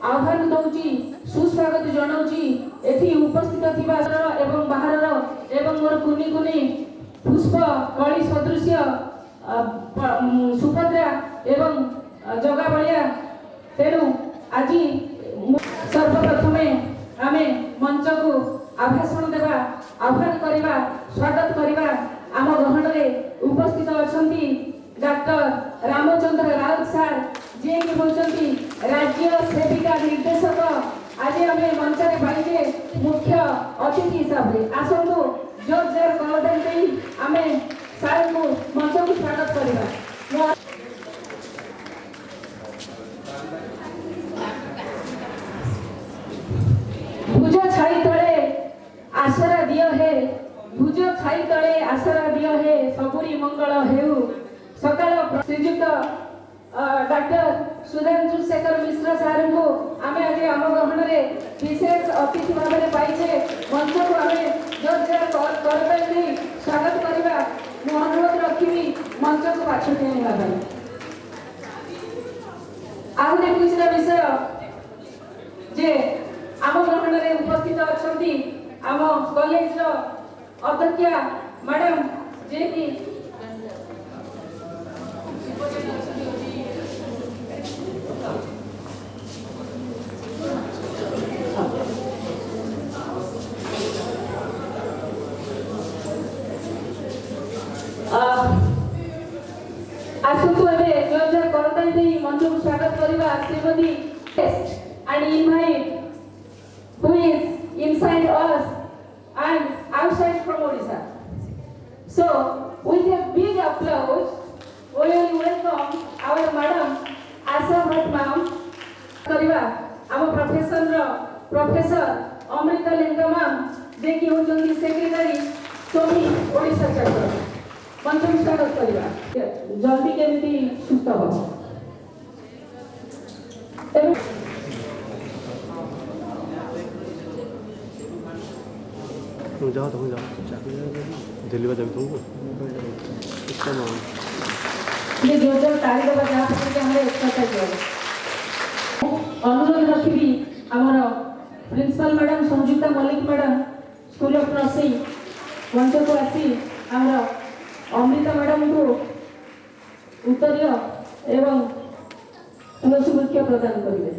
आह्वान दौची सुस्वागत जनाऊची एठी उपस्थित थिबा एवं बाहर एवं मोर कुनी कुनी पुष्प कली सदृश सुभद्रा एवं जगा बलिया तेणु आज सर्वप्रथमे आमे मंच को आभाषण देवा आह्वान करवा स्वागत करवा आम ग्रहण में उपस्थित अछंती डॉक्टर रामचंद्र राउत सार जे कि होचंती राज्य सेविका निर्देशक आज आम मंच में पाइजे मुख्य अतिथि हिसाब से आसतु जोर जोर करदेन दे आम सार को मंच को स्वागत करवा। भुज छाई तले आसरा दियो है भुज छाई तले आसरा दियो है सबुरी मंगल हेउ सकाल श्रीयुक्त डॉक्टर सुधांशु शेखर मिश्र सार को आमे आज आम ग्रहण में विशेष अतिथि भाव में पाइछे मंच को आम जोर जोर कर स्वागत करवा मु अनुरोध रखी मंच को पाछुटी आने आहरी खुशीर विषय जे आम ग्रहण में उपस्थित अछंती आम कॉलेज अध्यक्षा मैडम जे कि आसतु एबे जोर जोर करताई दे मंच को स्वागत करवा Shrimati and invite who is inside us and outside from Odisha. So, with a big applause, we will welcome our Madam Asha Bhatt Ma'am. Kariba, our Professor Amrita Linga Ma'am, जे कि होचंती सेक्रेटरी सोनी ओडिशा चैप्टर मंच में स्वागत करिबा जल्दी केमिति सुस्त हो तुम जाओ दिल्ली बजा तुमको इसका नाम ये जोर ताली दबा जा के हमरे एक्सरसाइज हो अनुरोध रखिबी हमर principal madam Sanyukta Mallick madam school of nursing मंच को आसी हमर अमृता मैडम को उत्तरीय एवं तुलसी वृक्ष प्रदान करिवे।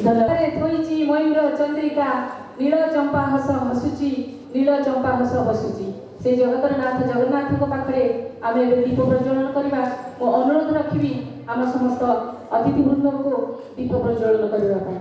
धनरे थोइची मयूर चंद्रिका नील चंपा हस हसुची नील चंपा हस हसुची से जगतर नाथ जगन्नाथ को पाखरे आमे दीप प्रज्वलन करबा ओ अनुरोध रखिबी आम समस्त अतिथि वृंद को दीप प्रज्वलन करबा पाए।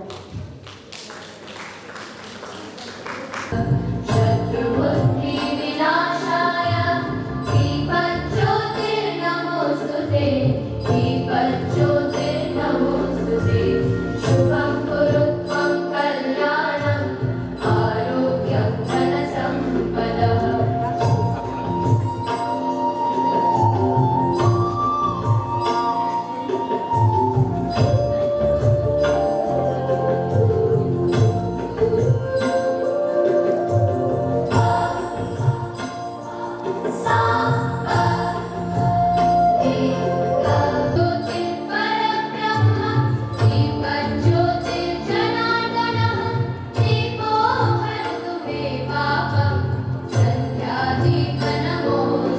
Namo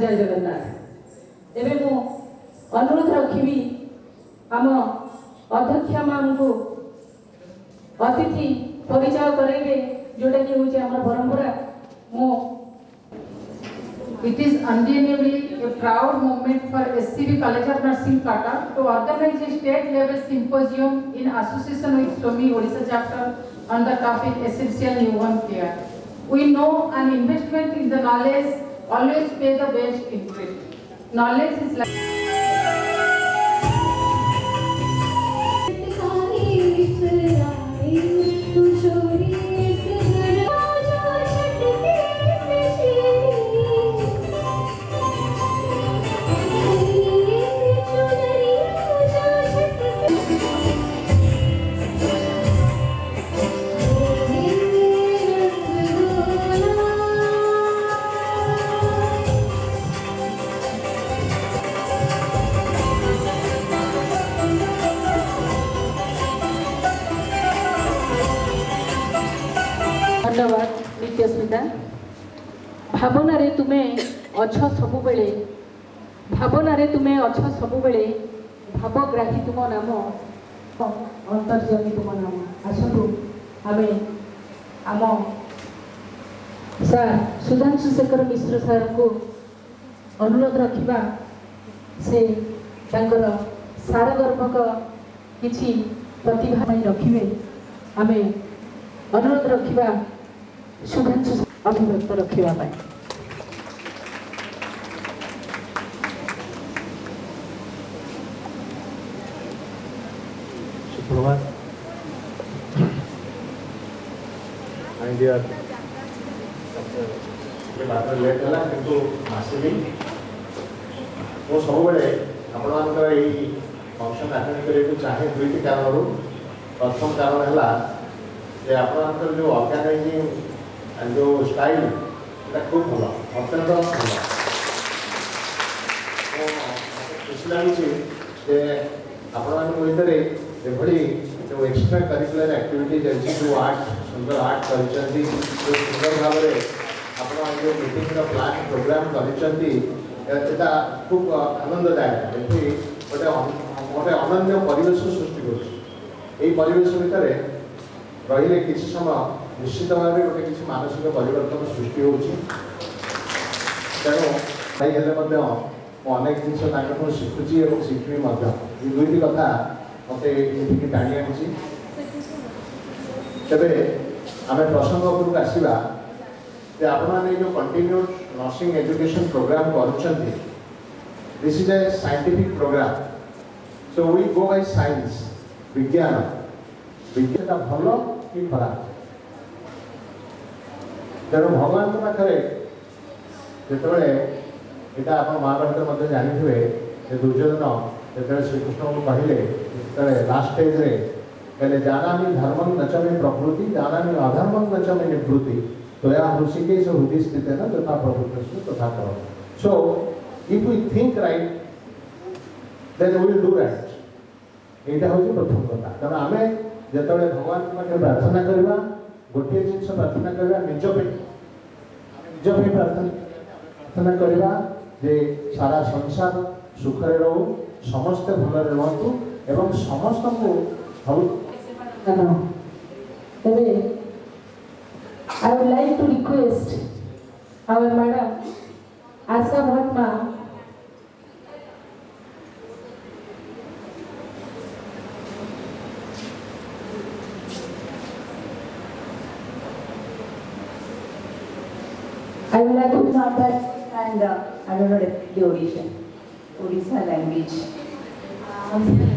जय जगन्नाथ। एवं मु अनुरोध रखी आम अध्यक्ष मां को अतिथि परिचय करेंगे जोटा कि हूँ आम परंपरा मो It is undeniably a proud moment for SCB College of Nursing Kata to organize a state level symposium in association with Swami Odisha chapter on the topic essential newborn care. We know an investment in the knowledge always pay the best interest. Knowledge is like धन्यवाद नित्यस्मिता भावना रे तुम्हें अछ सबु बेले भावना रे तुम्हें अछ सबु बेले भावग्राही तुम नाम अंतर्जमी तुम नाम आसतु आमे आम सार सुधांशु शेखर मिश्र सार को अनुरोध रखिबा से तांकर सारगर्भक किछि प्रतिभा रखिबे आमे अनुरोध रखिबा शुभांशु अभिव्यक्त रखिबा पाए सुप्रभात माय डियर बात लेट है किंतु आसबी वो सब बड़े आपंकर यही फंक्शन आटेड करने चाहे दुईट कारण प्रथम कारण है जे आपंकर जो ऑर्गेनाइजिंग एंड जो स्टाइल खूब भल अत्यंत भल खुशी लगे आपण भितर एभली जो एक्सट्रा करिकुलर एक्टिविटीज अच्छी जो आर्ट सुंदर आर्ट कर सुंदर भाव में आप जो मीटिंग प्लान प्रोग्राम कर खूब आनंददायक ये गोटे अनन्य परिवेश सृष्टि कर भितर रही किसी समय निश्चित भाव में गोटे किसी मानसिक परिवर्तन सृष्टि होती तेणु अनेक जिन शिखुची और शिखी दुईट कथा मत ये टाणी आनी तेरे आम प्रसंग उपरक आसवा आपने जो कंटिन्यूड नर्सिंग एजुकेशन प्रोग्राम कर this is a scientific programme so we go by science विज्ञान विज्ञान भल कि खराब तेणु भगवान पाखे जो यहाँ आप महाभारत जानते दुर्योधन जो श्रीकृष्ण को कहले लास्ट स्टेज रे कहले जानामि धर्मं न च मे प्रकृति जानामि अधर्मं न च मे निवृत्ति तो या ऋषिकेश हृदय स्थित है ना तथा प्रभुत्व तथा करो so if we think right then we will do right यहाँ हूँ प्रथम कथा तेणु आम जो भगवान पाखे प्रार्थना करवा गोटे जिन प्रार्थना करवा निज पे प्रार्थना करवा जे सारा संसार सुखरे रहू समस्ते भल रुहतु एवं समस्त को I would like to request our madam Asha Bhatma I would like to start that and I don't know the audition, Odisha language.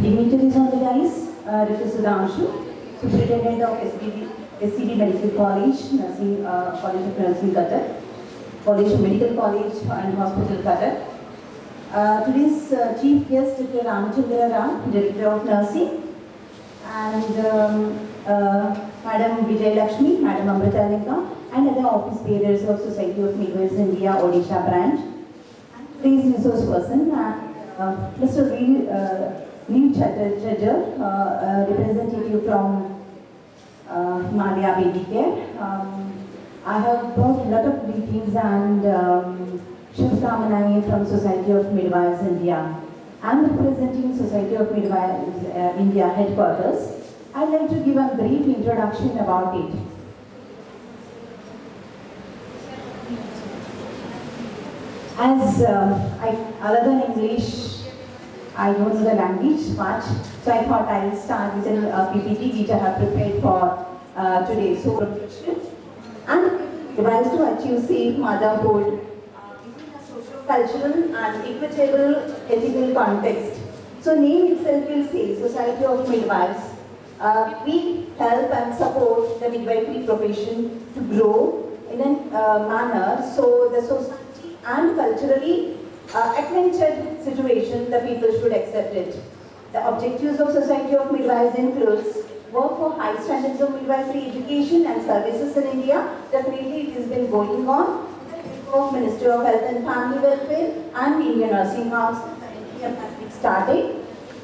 Dignitaries on the dais, Dr. Sudhanshu, Superintendent of SCB Medical College, Nursing College of Nursing Qatar, College Medical College and Hospital Qatar. Today's chief guest, Dr. Ramachandra Ram, Director of Nursing, and Madam Vijay Lakshmi, Madam Amrita Alika, and other office bearers of Society of Midwives India Odisha branch. Today's resource person, Mr. Neil Chatterjee, representative from Himalaya Baby Care. I have brought a lot of greetings and Shubhkamanai from Society of Midwives India. I'm representing Society of Midwives India headquarters. I'd like to give a brief introduction about it. As other than English, I don't know the language much, so I thought I'll start with a PPT which I have prepared for today. So, and device to achieve safe motherhood in a social-cultural and equitable ethical context. So, name itself will say Society of Midwives. We help and support the midwifery profession to grow in a manner so the society and culturally acquainted situation, the people should accept it. The objectives of Society of Midwives includes work for high standards of midwifery education and services in India. Definitely it has been going on. Of Ministry of Health and Family Welfare and Indian Nursing House started.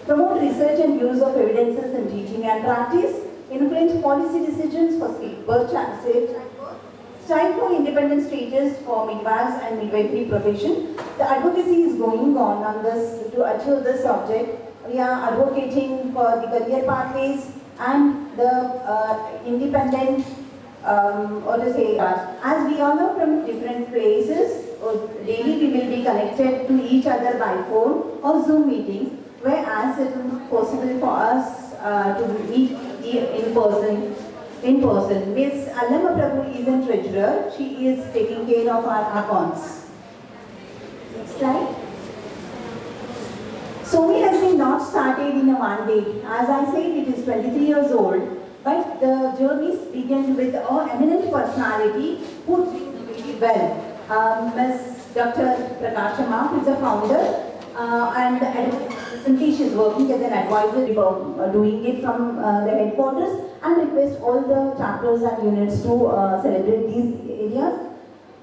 Promote research and use of evidences in teaching and practice. Influence policy decisions for safe birth, strive for independent status for midwives and midwifery profession. The advocacy is going on this to achieve this object. We are advocating for the career pathways and the independent, as we all know from different places, daily we will be connected to each other by phone or Zoom meetings, whereas it is not possible for us to meet in person. Ms. Allama Prabhu is in treasurer. She is taking care of our accounts. Next slide. SOMI has been not started in a one day. As I said, it is 23 years old. But the journeys began with an eminent personality who did really well. Ms. Dr. Prakasha Ma, who is a founder, and recently she is working as an advisor, doing it from the headquarters, and request all the chapters and units to celebrate these areas.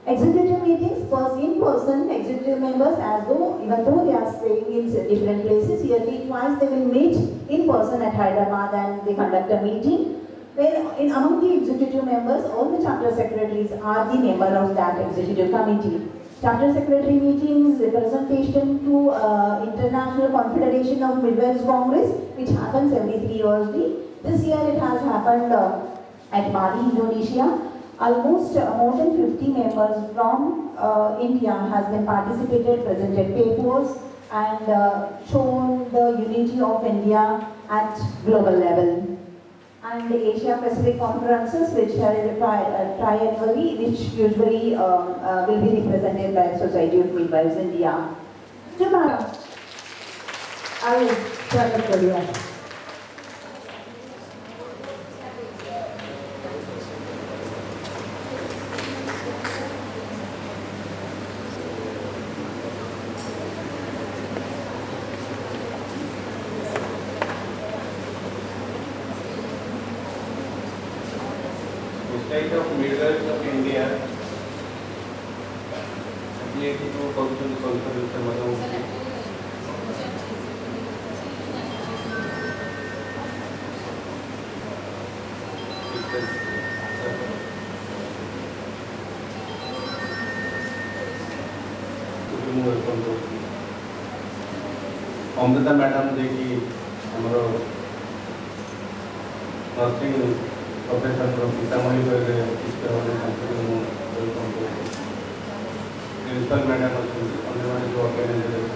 Executive meetings, first in person, executive members, even though they are staying in different places, yearly twice they will meet in person at Hyderabad and they conduct a meeting. Where among the executive members, all the chapter secretaries are the member of that executive committee. Chapter secretary meetings, representation to International Confederation of Midwives Congress, which happens every 3 years. This year it has happened at Bali, Indonesia. Almost more than 50 members from India has been participated, presented papers, and shown the unity of India at global level. And the Asia Pacific conferences, which held triannually, which usually will be represented by Society of Midwives India. Tomorrow, I will turn it to you. Society of Midwives of India affiliated to Conference Amrita Madam देखी हमारो nursing professor from Sitamarhi where principal madam अन्य जो organisation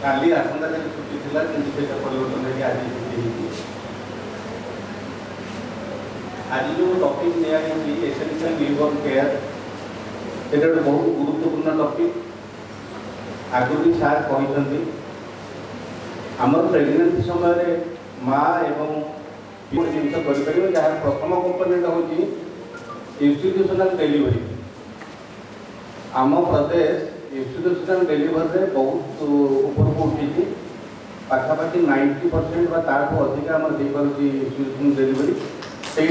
काली आसंता काली छुट्टी थिला किंतु सेटा परिवर्तन है आज छुट्टी आज जो टॉपिक नया है एसेंशियल न्यूबॉर्न केयर एटा बहुत गुरुत्वपूर्ण टॉपिक आगुरी सार कहते आमर प्रेगनेंसी समय माँ एवं जिन कर जहाँ प्रथम कंपोनेंट हूँ इंस्टीट्यूशनल डेलीवरी आम प्रदेश इंस्टीट्यूशनल डेलीवरी बहुत ऊपर को उठी पाखापाखि 90% अधिक आम इंस्टीट्यूशनल डेलीवरी से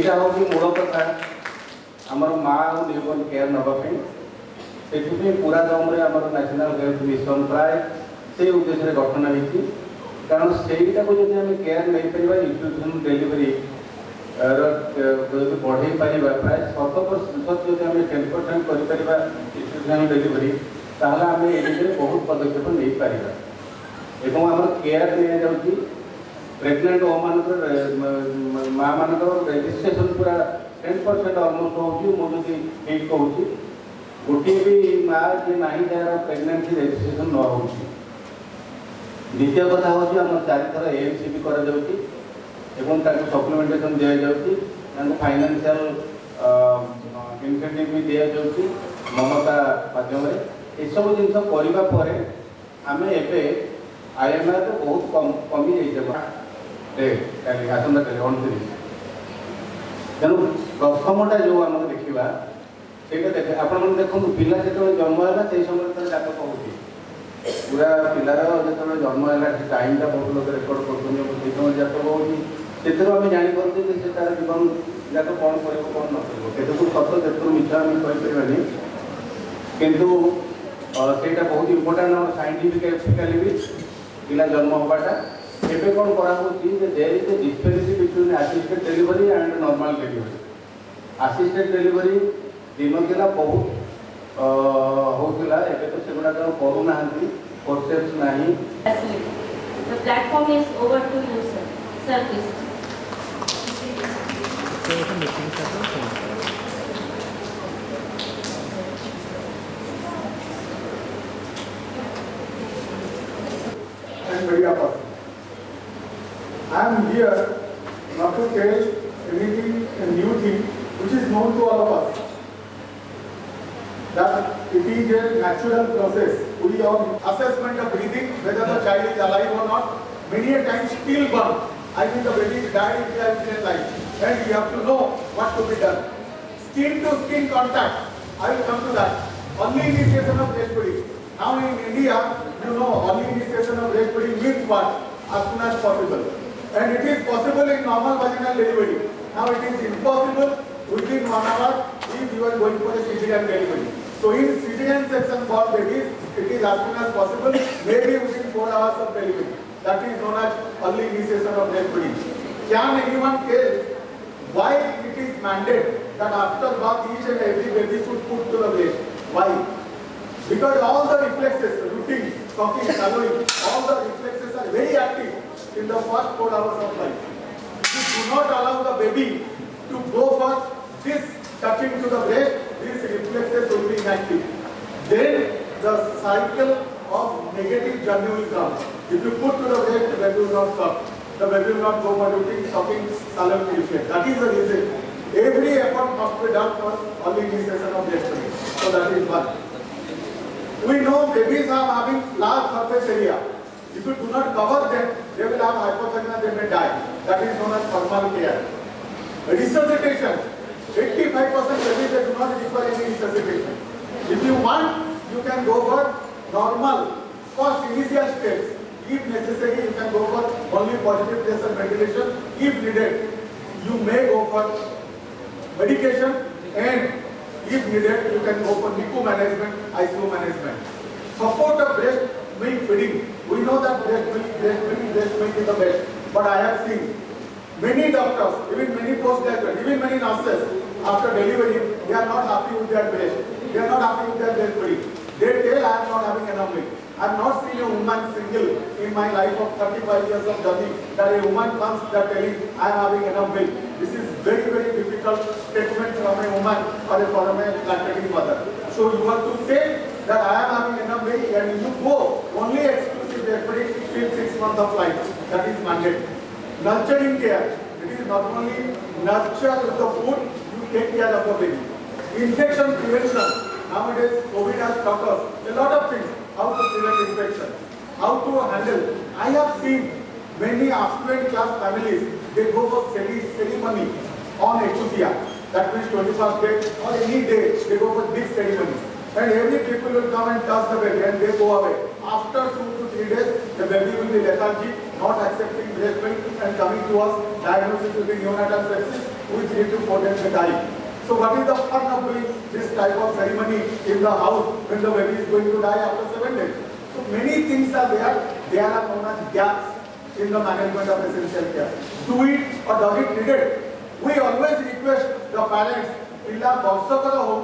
मूल कथा आमर माँ और न्यूबॉर्न केयर नापी से पूरा दम नेशनल हेल्थ मिशन प्राय से उद्देश्य गठन होती कारण से केयर नहीं पार इंस्टीट्यूशनल डेलीवरी बढ़े पार प्राय 100% जब आम 10% कर डेलीवरी ताहले आम ए बहुत पदक्षेप नहीं पार एवं आम केयर नि प्रेगनेंट माँ मान रेजिस्ट्रेशन पूरा 10% अलमोस्ट होती ठीक कहूँ गोटे भी माँ जी ना जार प्रेगनेंसी रेजिस्ट्रेशन न हो द्वितीय कथा हूँ आम 4 थर AMC कर सप्लीमेंटेशन दि जाऊँगी फाइनेंशियल इनसेंटिव भी दि जाऊँगी ममता माध्यम ये सब जिन करने आम एवं IMR तो बहुत कमी जाइए आसंता कल 29 तेणु प्रथमटा जो आम देखा से देखे आपण देखो पिला जो जन्म है से समय जातक होती पूरा पिलार जो जन्म है टाइमटा बहुत लोग रेकर्ड कर समय जातक होती से आम जापारे से तार जीवन जाक कौन कर कौन न कर सत से मिछ आम कहीपरि किंतु सेटा बहुत इम्पोर्टाट आम साइंटिफिकली भी पिला जन्म होवाटा एवं कौन कराई there is a difference between assisted delivery and normal delivery assisted delivery दिन थिला बहुत होता एवं तो सेगुड़ा करूना कोर्सेस नहीं The platform is over to you, sir. Sir, please. And media person. I am here not to tell anything, a new thing which is known to all of us. That it is a natural process. We on assessment of breathing, whether the child is alive or not, many a times stillborn. I mean the baby is died in their life. And you have to know what to be done. Skin to skin contact. I will come to that. Only initiation of breastfeeding. Now in India, you know, only initiation of breastfeeding means what? As soon as possible. And it is possible in normal vaginal delivery. Now it is impossible within 1 hour if you are going for a cesarean delivery. So in cesarean section for babies, it is as soon as possible, maybe within 4 hours of delivery. That is known as early initiation of breastfeeding. Can anyone tell why it is mandated that after birth each and every baby should put to the breast? Why? Because all the reflexes, routine, talking, swallowing, all the reflexes are very active in the first 4 hours of life. If you do not allow the baby to go for this touching to the breast, these reflexes will be inactive. Then the cycle of negative journey will come. If you put to the breast, the baby will not stop. The baby will not go for routine, talking, swallowing reflex. That is the reason. Every effort must be done for early initiation of breastfeeding. So that is one. We know babies are having large surface area. If you do not cover them, they will have hypothermia, they may die. That is known as thermal care. Resuscitation. 85% babies they do not require any resuscitation. If you want, you can go for normal first initial steps. If necessary, you can go for only positive pressure ventilation. If needed, you may go for medication, and if needed, you can go for NICU management, ICU management. Support of breast milk feeding. We know that breast milk is the best. But I have seen many doctors, even many postgraduates, even many nurses, after delivery, they are not happy with their breast. They are not happy with their breast feeding. They tell I am not having enough milk. I have not seen a woman single in my life of 35 years of journey that a woman comes that telling I am having enough milk. This is very, very difficult statement from a woman or from a lactating mother. So you have to say that I am having enough milk and you go only exclusive breastfeeding till 6 months of life. That is mandate. Nurturing care. It is not only nurture with the food, you take care of the baby. Infection prevention. Nowadays, COVID has taught us a lot of things. How to prevent infection, how to handle. I have seen many affluent class families, they go for ceremony on Ecusia. That means 21st day or any day, they go for big ceremony. And every people will come and touch the baby and they go away. After 2 to 3 days, the baby will be lethargic, not accepting breast milk and coming to us, diagnosis will be neonatal sepsis, which 3 to 4 days they die. So what is the fun of doing this type of ceremony in the house when the baby is going to die after 7 days? So many things are there. There are known as gaps in the management of essential care. Do it or does it needed? We always request the parents, पिला वर्षकर हो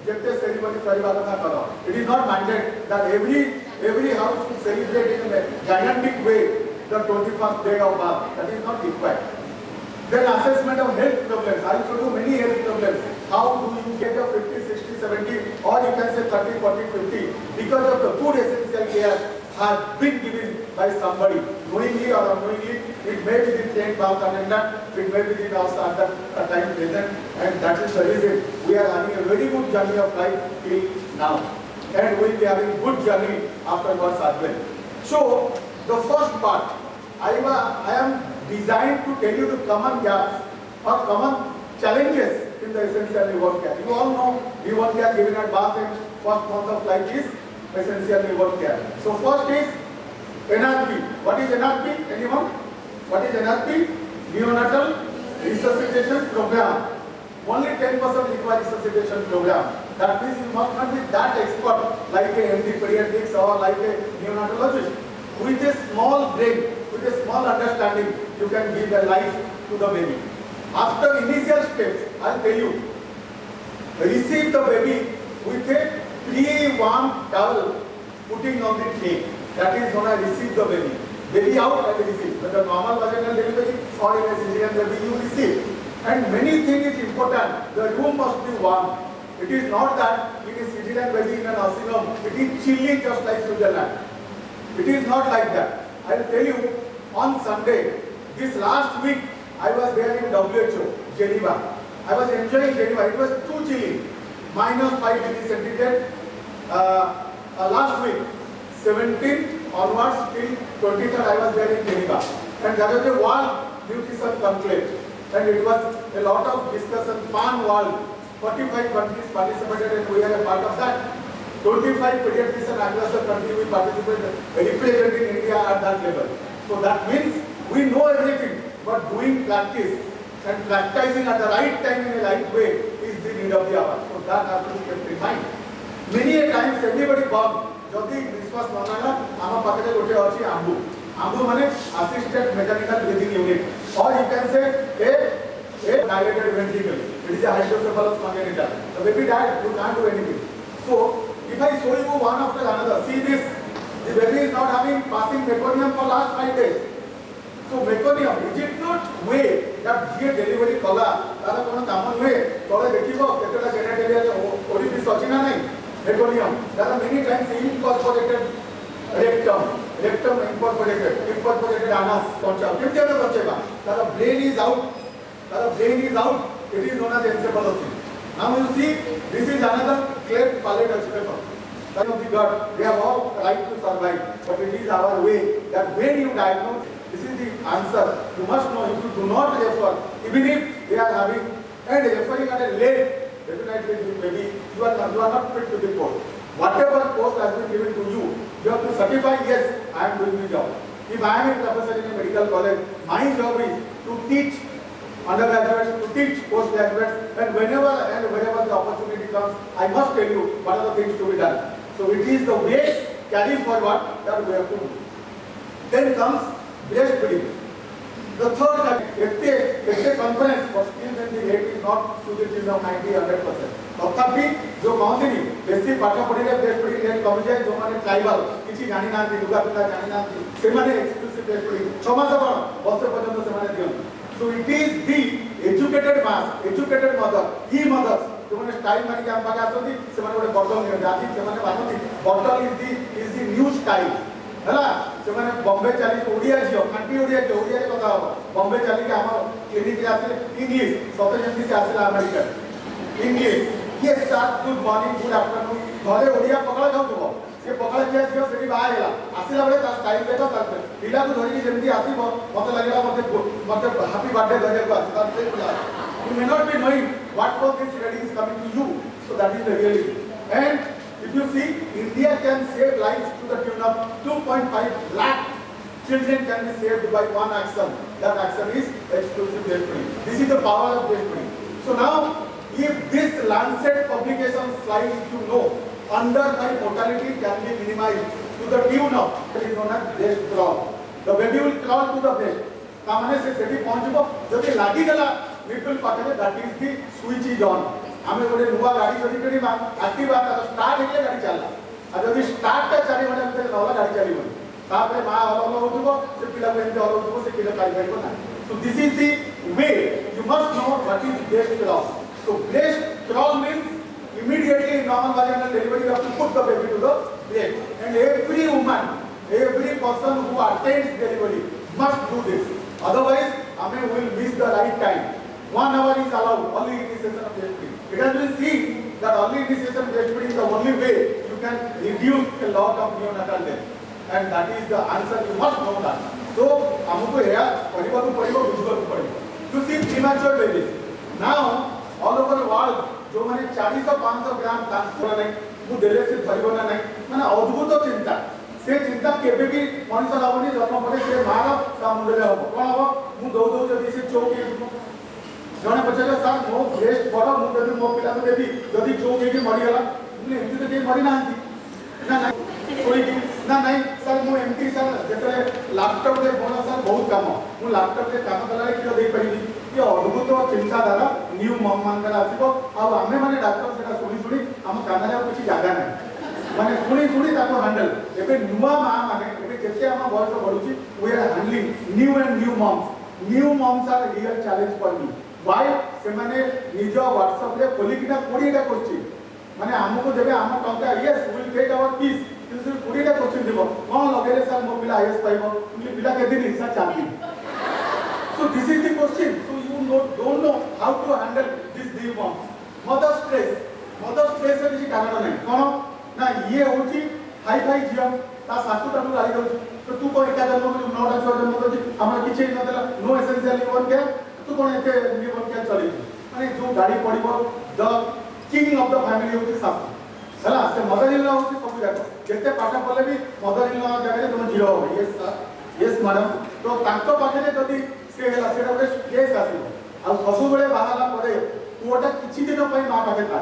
जेते ceremony करबा कथा करो. It is not mandated that every house should celebrate in a gigantic way the 21st day of birth. That is not required. Then assessment of health problems. I will show you many health problems. How do you get a 50, 60, 70 or you can say 30, 40, 50 because of the good essential care has been given by somebody, knowingly or unknowingly. It may be the trained path attendant, it may be the nurse at that time present, and that is the reason we are having a very good journey of life till now. And we will be having good journey afterwards as well. So, the first part, I am designed to tell you the common gaps or common challenges in the essential newborn care. You all know newborn care given at birth and first month of life is essential newborn care. So first is NRP. What is NRP? Anyone? What is NRP? Neonatal resuscitation program. Only 10% require resuscitation program. That means you must not be that expert like a MD pediatrics or like a neonatologist. With a small brain, with a small understanding, you can give a life to the baby. After initial steps, I'll tell you, receive the baby with a pre-warm towel putting on the tray. That is when I receive the baby. Baby out and receive. Whether normal vaginal delivery or in a cesarean baby, you receive. And many things is important. The room must be warm. It is not that in a cesarean baby in a nursing home, it is chilly just like Switzerland. It is not like that. I will tell you, on Sunday, this last week, I was there in WHO, Geneva. I was enjoying Geneva. It was too chilly, -5 degrees centigrade. Last week, 17 onwards till 23rd, I was there in Geneva. And that was a World Nutrition Conclave. And it was a lot of discussion, pan-world. 45 countries participated and we are a part of that. 25 pediatricians across the country will participate representing India at that level. So that means we know everything, but doing practice and practicing at the right time in a right way is the need of the hour. So that has to be kept in mind. Many a times everybody born, जदि विश्वास न नाला आम पाखे गोटे अच्छी आंबू आंबू माने assisted mechanical breathing unit और you can say a dilated ventricle. It is a hydrocephalus congenital. The baby died, you can't do anything. So if I show you one after another, see this, the baby is not having passing meconium for last 5 days. So meconium, is it not way that je delivery kala तारा कोनो कामन way तोले देखिबो केतेटा genitalia orifice अछि ना नहीं meconium. There are many times incorporated rectum incorporated anus concha. केमते हम बचेगा? तारा brain is out. It is known as encephalopathy. Now you see, this is another cleft palate paper. That of the gut, they have all right to survive. But it is our way that when you diagnose, this is the answer. You must know if you do not refer, even if they are having and referring at a late, definitely maybe you are not fit to the post. Whatever post has been given to you, you have to certify, yes, I am doing the job. If I am a professor in a medical college, my job is to teach undergraduates, to teach postgraduates, and whenever and wherever the opportunity comes, I must tell you what are the things to be done. So it is the way carry forward that we have to do. Then comes breastfeeding. The third category, conference for skills and the rate is not to the tune of 90-100%. तथापि जो कहते बेसी पाठ पढ़े breast rate कमी जाए जो मैंने ट्राइबल किसी जानी ना दुर्गा पिता जानी ना से माने एक्सक्लूसिव ब्रेस्ट 6 मास वर्ष पर्यंत से माने दियन. So it is the educated mass, educated mother, mothers. जो मैंने स्टाइल माने के हम पाके आसोती से माने बड़े बॉटल नहीं जाती से माने बातों bottle is the new style. हैला से माने बॉम्बे चली तो ओडिया जियो कंट्री ओडिया के ओडिया रे कथा हो बॉम्बे चली के हमर क्लिनिक रे आसे इंग्लिश सते जल्दी से आसेला American English. Yes sir, good morning, good afternoon. घरे ओडिया पकड़ा जाऊ तो से पकड़ा किया जियो सेठी बाहर हेला आसिला बळे ता स्टाइल देखो ता पिला को धरि जेमती आसीबो मते लागला मते हैप्पी बर्थडे धरे को आसी ता से पिला. You may not be knowing what for this reading is coming to you. So that is the reality. And if you see, India can save lives to the tune of 2.5 lakh children can be saved by one action. That action is exclusive breastfeeding. This is the power of breastfeeding. So now, if this Lancet publication slide, if you know, underlying mortality can be minimized to the tune of, it is known as breast crawl. The baby will crawl to the breast. तामने से सेठी पहुंचबो जदि लागी गला nipple पाखे that is the switch is on आमे गोटे नुवा गाड़ी जदी किनिबा एक्टिवा ता स्टार्ट हेले गाड़ी चलला आ जदी स्टार्ट ता 4 घंटा भीतर नला गाड़ी चलीबो तापरे मा हल होतबो से पिला को एंते हल होतबो से किलो काई पाइबो ना so this is the way you must know what is breast crawl so breast crawl means immediately in normal vaginal delivery you have to put the baby to the breast and every woman every person who attends delivery must do this otherwise we will miss the right time 1 hour is allowed only initiation of breastfeeding because we see that only initiation of breastfeeding is the only way you can reduce a lot of neonatal death and that is the answer you must know that so हमको यह पढ़िबा को पढ़िबो बुझबा को पढ़िबो to see premature babies now all over the world जो माने 400-500 ग्राम transfer नहीं मु देले से परिबो ना नहीं माने अद्भुत चिंता से चिंता केबे भी मनुष्य लावनी जन्म पड़े से मार ता मुंडले हो कोन हो मु दो दो जदी से चौकी जने पछले सर मो ब्रेस्ट बड़ मु जदी मो पिला को देबी जदी चौकी के मरि गला मुने एंती तो के मरि ना ना कोई ना नहीं सर मु एमटी सर जेतले लैपटॉप दे बोला सर बहुत काम मु लैपटॉप दे काम कला कि दे परिबी ये अद्भुत चिंताधारा न्यू मम मानकर आसीबो आ आमे माने डॉक्टर सेटा सुनी सुनी हम कानाले कुछ जागा नहीं माने सुनी सुनी ताको हैंडल एबे नुवा मा माने एबे जेते हम बयस बढुची we are handling new and new mums are real challenge for me why से माने निज व्हाट्सएप रे खोलिकिना 20टा क्वेश्चन माने हमको देबे हम टंका yes we will take our piece किंतु 20टा क्वेश्चन देबो कोन लगेले सर मो पिला आईएएस पाइबो पिला के दिन हिस्सा चाहती so this is the question so you don't know how to handle this newborns mother stress रे किसी कारण नहीं कोन ना ये होची हाई फाई जियो ता सासु तानु गाली दउची तो तू को एका जन्म में 9टा 6 जन्म करची हमरा किछि न देला नो एसेंशियल न्यूबॉर्न केयर तू कोन एते न्यूबॉर्न केयर चली माने जो गाड़ी पड़िबो the king of the family होची सासु हला से मदर इन लॉ होची सब जाको जेते पाठा पले भी मदर इन लॉ जगह तुम जीरो हो यस सर यस मैडम तो तांको पाखे जदी से हला सेटा गोटे केस आसीबो आ सब बेले बाहाला परे पुओटा किछि दिन पई मा पाखे था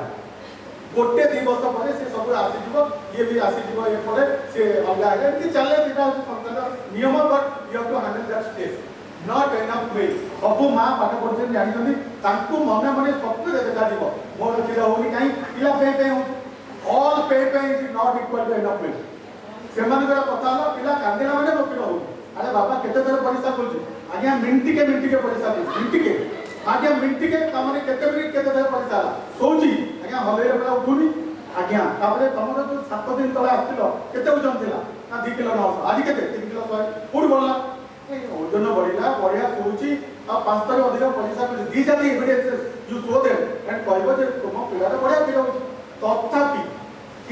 गोटे 2 वर्ष परे से सब आसी जीवो ये भी आसी जीवो ये परे से अलगा है एंती चले दिना संसार नियम but you have to handle that stage not enough वे सब मां पाठ पढ़ते जानि जंदी तांकु मने मने स्वप्न देखा जीवो मोर किला होनी काई पिला pay all pay is not equal to enough वे से माने कथा हला पिला कांदेला माने बकिला हो अरे बाबा केते तरह परीक्षा करछु आज्ञा मिनटी के परीक्षा करछु मिनटी के आज्ञा मिनटी के तमने केते मिनिट केते तरह परीक्षा हला सोची आज्ञा हले रे उठुनी आज्ञा तापरे तमरो जो 7 दिन तले आस्तिलो केते ओजन थिला ना 2 किलो ना आज केते 3 किलो 100 कोड बोलला ए ओजन बढ़िला बढ़िया सोची आ 5 तरह अधिक परीक्षा कर दी जाती evidence you show them and कहबो जे तुम पिला रे बढ़िया पिला तथापि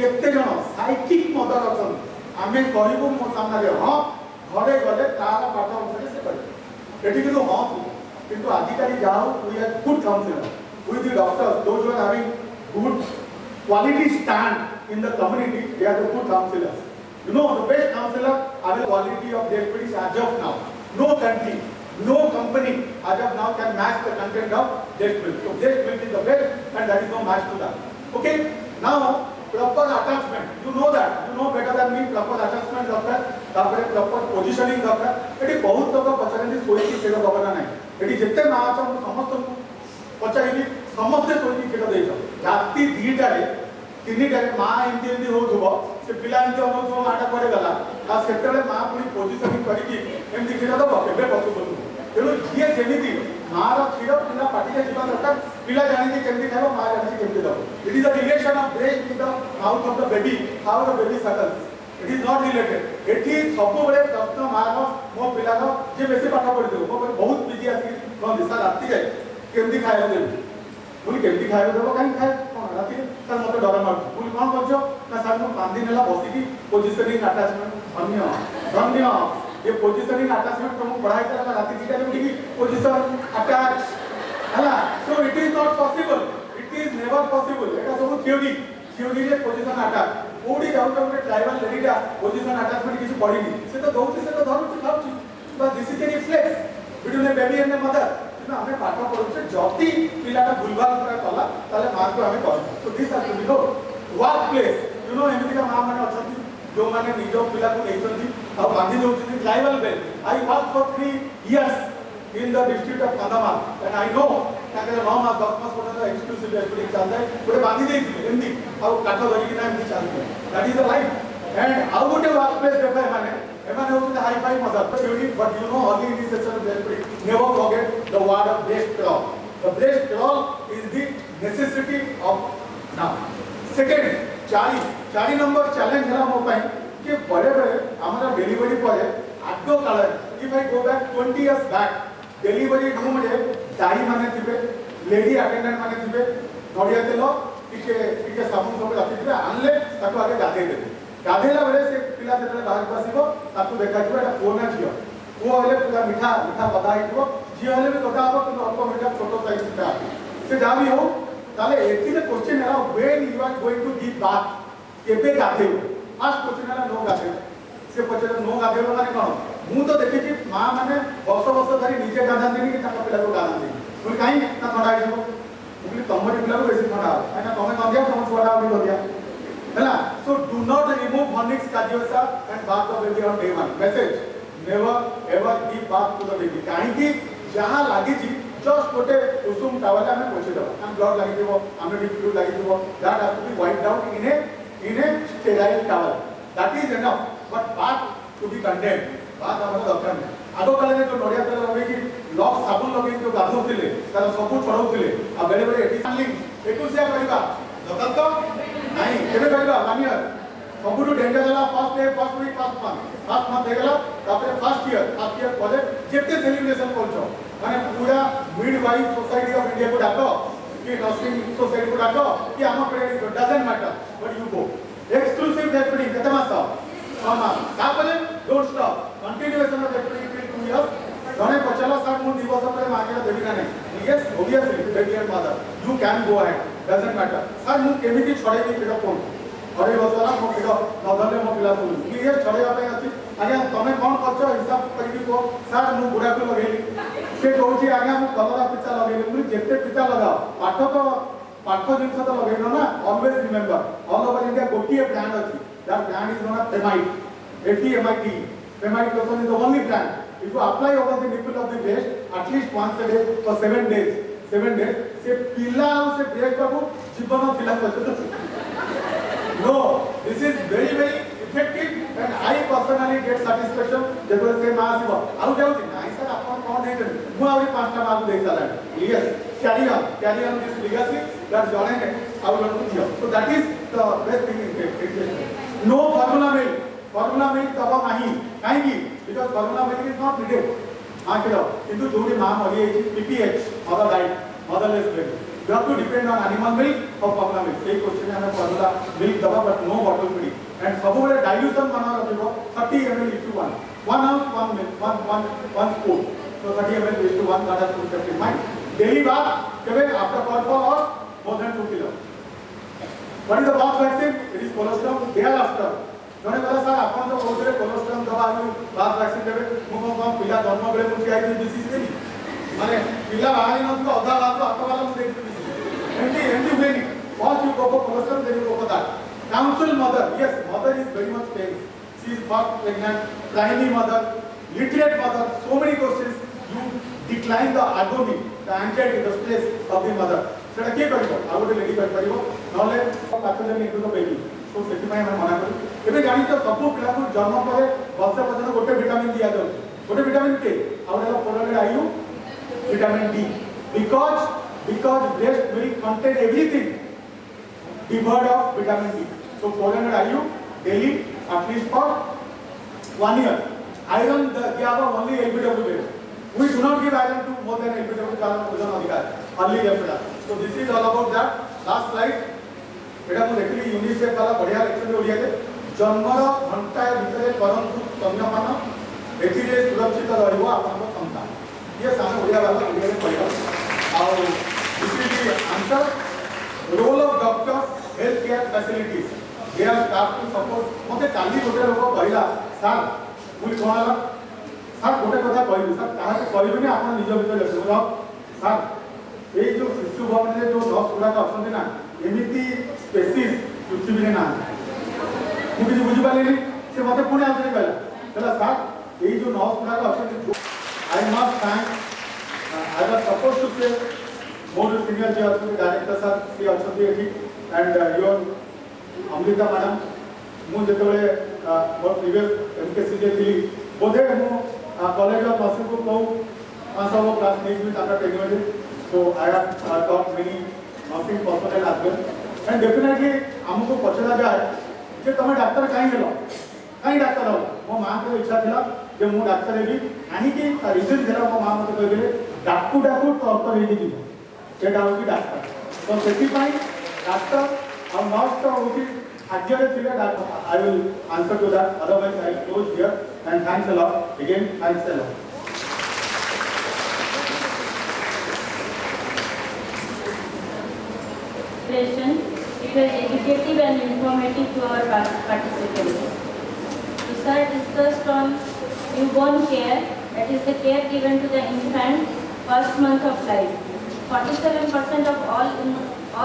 केते जण साइकिक मदर अछन आमे कहबो मो सामने रे हां घरे गले तार पाठ अनुसार से कर एठी किलो हां किंतु आजिकाली जाओ we are good counsellor with the doctors those who are having good quality stand in the community they are the good counselors you know the best counselor are the quality of their breastfeeding as of now no country no company as of now can match the content of breast milk so breast milk is the best and that is no match to that okay now proper attachment you know better than me proper attachment doctor तापरे proper positioning दरकार eighty बहुत लोग पचारନ୍ତି सोई की केडो दबना नाही eighty जत्ते मा अछ समस्त पचारिबी समस्त सोई की केडो देइछ राती 2टा रे 3टा रे मा एंती होथबो से पिला एंती होथबो माटा पड़े गला आ सेतले मा पुनी पोजीशनिंग करिकी एंती केडो दबो केबे पॉसिबल तेनु जे जेमिति मार खीर पिला पाटी के जीवन दरकार पिला जानि जे केमति खाबो मा जानि केमति दबो it is the relation of breast with the mouth of the baby how the baby settles it is not related एठी सब बळे प्रश्न मार मो पिला नो जे बेसी पाठ पढि दो मो बहुत बिजी आसी कोन दिसा राती जाय केमति खायो दे बोली केमति खायो देबो काई खाय कोन राती सर मते डर मार बोली कोन करछो ना सर मो 5 दिन हला बसी की पोजीशनिंग अटैचमेंट धन्य ये पोजीशनिंग अटैचमेंट तुम पढ़ाई करा राती 2टा रे उठी पोजीशन अटैच हला so it is not possible it is never possible एटा सब थ्योरी रे पोजीशन अटैच ओडी जाउ तो ट्राइबल लेडीटा पोजीशन अटैचमेंट किछ पड़ीनी से तो दोउची से तो धरुची खाउची but this is a reflex between a baby and a mother ना हमें पाठ पढुचे जति पिलाटा भूलभाल करा कला ताले मां को हमें कर तो this are to be no work place you know एमिति का मां माने अछंती जो माने निजो पिला को देइछंती आ बांधी दोउची tribal belt I work for 3 years in the district of Kandhamal and I know ତାଙ୍କର 9 ମାସ 10 ମାସ ପର୍ଯ୍ୟନ୍ତ ଏକ୍ସକ୍ଲୁସିଭ ଏପରି ଚାଲିଥାଏ ଗୋଟେ ବାନ୍ଧି ଦେଇଥିଲେ ଏମିତି ଆଉ କାଠ ଧରିକି ନା ଏମିତି ଚାଲିଥାଏ that is the life and ଆଉ ଗୋଟେ ୱାର୍କ ପ୍ଲେସ୍ ଦେଖ ଏମାନେ ହଉଛନ୍ତି hi fi mother but you know early in this session never forget the word of breast crawl. The breast crawl is the necessity of now. Second, Chari number challenge है मो पाई कि बड़े बड़े हमारा delivery पर आगो काल if I go back 20 years back delivery room रे दाई माने थिबे लेडी अटेंडेंट माने थिबे नडिया तेल टिके साबुन सब रखिथिबे आनले ताको आगे गाधे देबे गाधेला बेले से पिला जेतले बाहर आसीबो ताको देखाइबो एटा कोन झियो वो हेले पूरा मीठा मीठा पदा हितबो झियो हेले भी कथा हबो कि अल्प मीठा छोटो साइज ता से जा भी हो ताले एथिले क्वेश्चन है when you are going to give bath केबे गाधे फर्स्ट क्वेश्चन है नो गाधे से पछे नो गाधे माने कोन मु तो देखि कि मां माने वर्ष धरी निजे गाधांती कि ताका पिला को गाधांती बोली काई ना थोड़ा हितबो बोली तमरी पिला को बेसी थोड़ा काई ना तमे गंदिया तम छुआडा भी गंदिया है so do not remove Vernix Cardiosa and bath the baby on day 1 message never ever give bath to the baby काहे कि जहां लागि छी जस्ट गोटे कुसुम टावल में पोछि दो हम ब्लड लागि देबो हमने डिफ्यूज लागि देबो that has to be wiped out in a sterile towel that is enough but bath to be condemned bath हमर दरकार नै आगो काले जो नडिया तेल लगे कि लॉक साबुन लगे जो गाधो थिले तार सब छड़ौ थिले आ बेले बेले एटी सानलिंग एकुसिया करबा दरकार तो नहीं केबे करबा मानिया सबुटु डेंजर होला first day first week first month देगला तापर फर्स्ट ईयर कॉलेज जेते सेलिब्रेशन करछो माने पूरा मिडवाइफ सोसाइटी ऑफ इंडिया को डाको कि नर्सिंग सोसाइटी को डाको कि हम credit doesn't matter but you go exclusive deputy केते मास मामा तापर don't stop continuation of deputy 2 years जने पचला साथ मु दिवस पर मागे देबी ना नहीं yes obviously baby and mother you can go ahead doesn't matter sir मु केमिति छड़ेबी पेट कोन अरे बसला मो पेट नधले मो पिला सुन क्लियर छड़ेबा पे अछि आज्ञा तमे कोन करछो हिसाब करिबी को सर मु बुढ़ा को लगेली से कहूची आज्ञा मु कलरा पिता लगेली मु जेते पिता लगाओ पाठ जिनस तो लगेनो ना always remember all over India गोटिए ब्रांड अछि that brand is known as Pemite FEMIT Pemite lotion is the only brand if you apply over the nipple of the breast at least once a day for 7 days se pila se breast babu jibana pila no this is very effective and I personally get satisfaction jebo se ma asibo au jauti nai sir apon kon dei mu auri panchta ma dei sala yes carry on this legacy that jane au janu dio so that is the best thing in education no formula milk daba nahi kahi because formula milk is not needed आखिर किंतु जोडी मां मरी है PPH mother died motherless baby you have to depend on animal milk or formula milk सेही question है formula milk दबा but no bottle feeding and सब बेले डाइल्यूशन बना रखिबो 30 ml is to 1 ounce 1 milk 1 spoon so 30 ml is to 1 that has to keep in mind daily bath केबे after perform or more than 2 kilo what is the bath vaccine it is colostrum thereafter जने कहला sir आपन तो कहउतरे colostrum दवा आनी बात vaccine देबे मु कोन पिला जन्म बेले मु आइ डिसीज देनी माने पिला बाहरी न तो अधा बात तो वाला मु देखि एंटी वेनी first you go for colostrum then you go for that counsel mother yes mother is very much pain she is for pregnant primary mother literate mother so many questions you decline the agony the anxiety the stress of the mother सेटा के करबो आ गोटे lady कर परिबो नले pathogen into the baby तो सेति मैं मना करू एबे जानि तो सब पिला को जन्म पर वर्ष पर्यंत गोटे विटामिन दिया जाउ गोटे विटामिन के आ वाला पोलोनेड आयु vitamin D because breast milk contain everything devoid of vitamin D so पोलोनेड आयु daily at least for 1 year iron दिया हुआ only LBW we do not give iron to more than LBW कारण वजन अधिकार only LBW so this is all about that last slide एटा मु देखली UNICEF वाला बढ़िया लेक्चर में ओडिया के जन्मर घंटा भितरे करंतु स्तन्यपान एथिरे सुरक्षित रहइबो आपन संतान ये सामने ओडिया वाला ओडिया में पढ़ियो और this is the answer role of doctors health care facilities they are staff to support मते काली गोटे लोक कहला सर मुई कोनाला सर गोटे कथा कहलु सर काहे कहलुनी आपन निज भितर लेखो जाओ सर ए जो शिशु भवन रे जो 10 गुडा अछन ना एमिति स्पेसिस पृथ्वी रे ना मु किछ बुझि पालेनी से मते पुणे आउथरे कहला कहला सर ए जो 9 गुडा अछन I must thank I was supposed to say more senior जे अच्छे डायरेक्टर सर सी अच्छे ये एंड योर अमृता मैडम मुझे मोर प्रीवियस एमकेसी जे थी बोधे मु कॉलेज ऑफ नर्सिंग को pass off class next week after technology so I have taught many nursing personal as well and definitely हमको पचरा जाए जे तुम डाक्तर कहीं हेलो कहीं डाक्तर हो मो माँ को इच्छा था जे मु डाक्तर हेबी कहीं रिजन था मो माँ मत कहते डाकू डाकू तर्तर हो सेटा हूँ डाक्तर तो से डाक्तर और नर्स तो हूँ खाद्य I will answer to that otherwise I close here and thanks a lot again thanks a lot It was educative and informative to our participants. The sir discussed on newborn care, that is the care given to the infant first month of life. 47% of all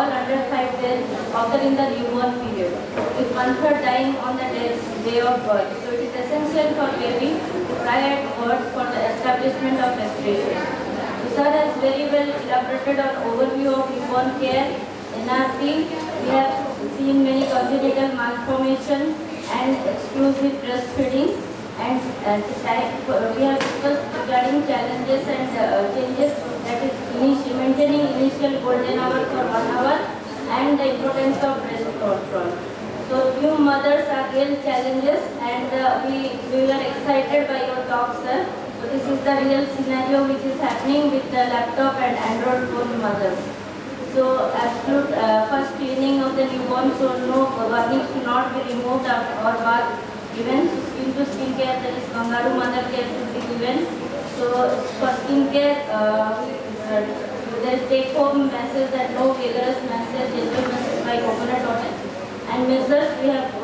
under 5 days occur in the newborn period, with 1/3 dying on the day of birth. So it is essential for baby to try at birth for the establishment of respiration. The sir has very well elaborated on overview of newborn care. NRP, we have seen many congenital malformation and exclusive breastfeeding, and we have discussed regarding challenges and changes, that is maintaining initial golden hour for 1 hour and the importance of breast control. So new mothers are real challenges, and we were excited by your talk, sir. So this is the real scenario which is happening with the laptop and Android phone mothers. So absolute first cleaning of the newborn, so no varnish should not be removed or bath given. Skin to skin care, that is kangaroo mother care should be given. So for skin care, there is take home message that no vigorous message, gentle message by coconut oil. And measures, we have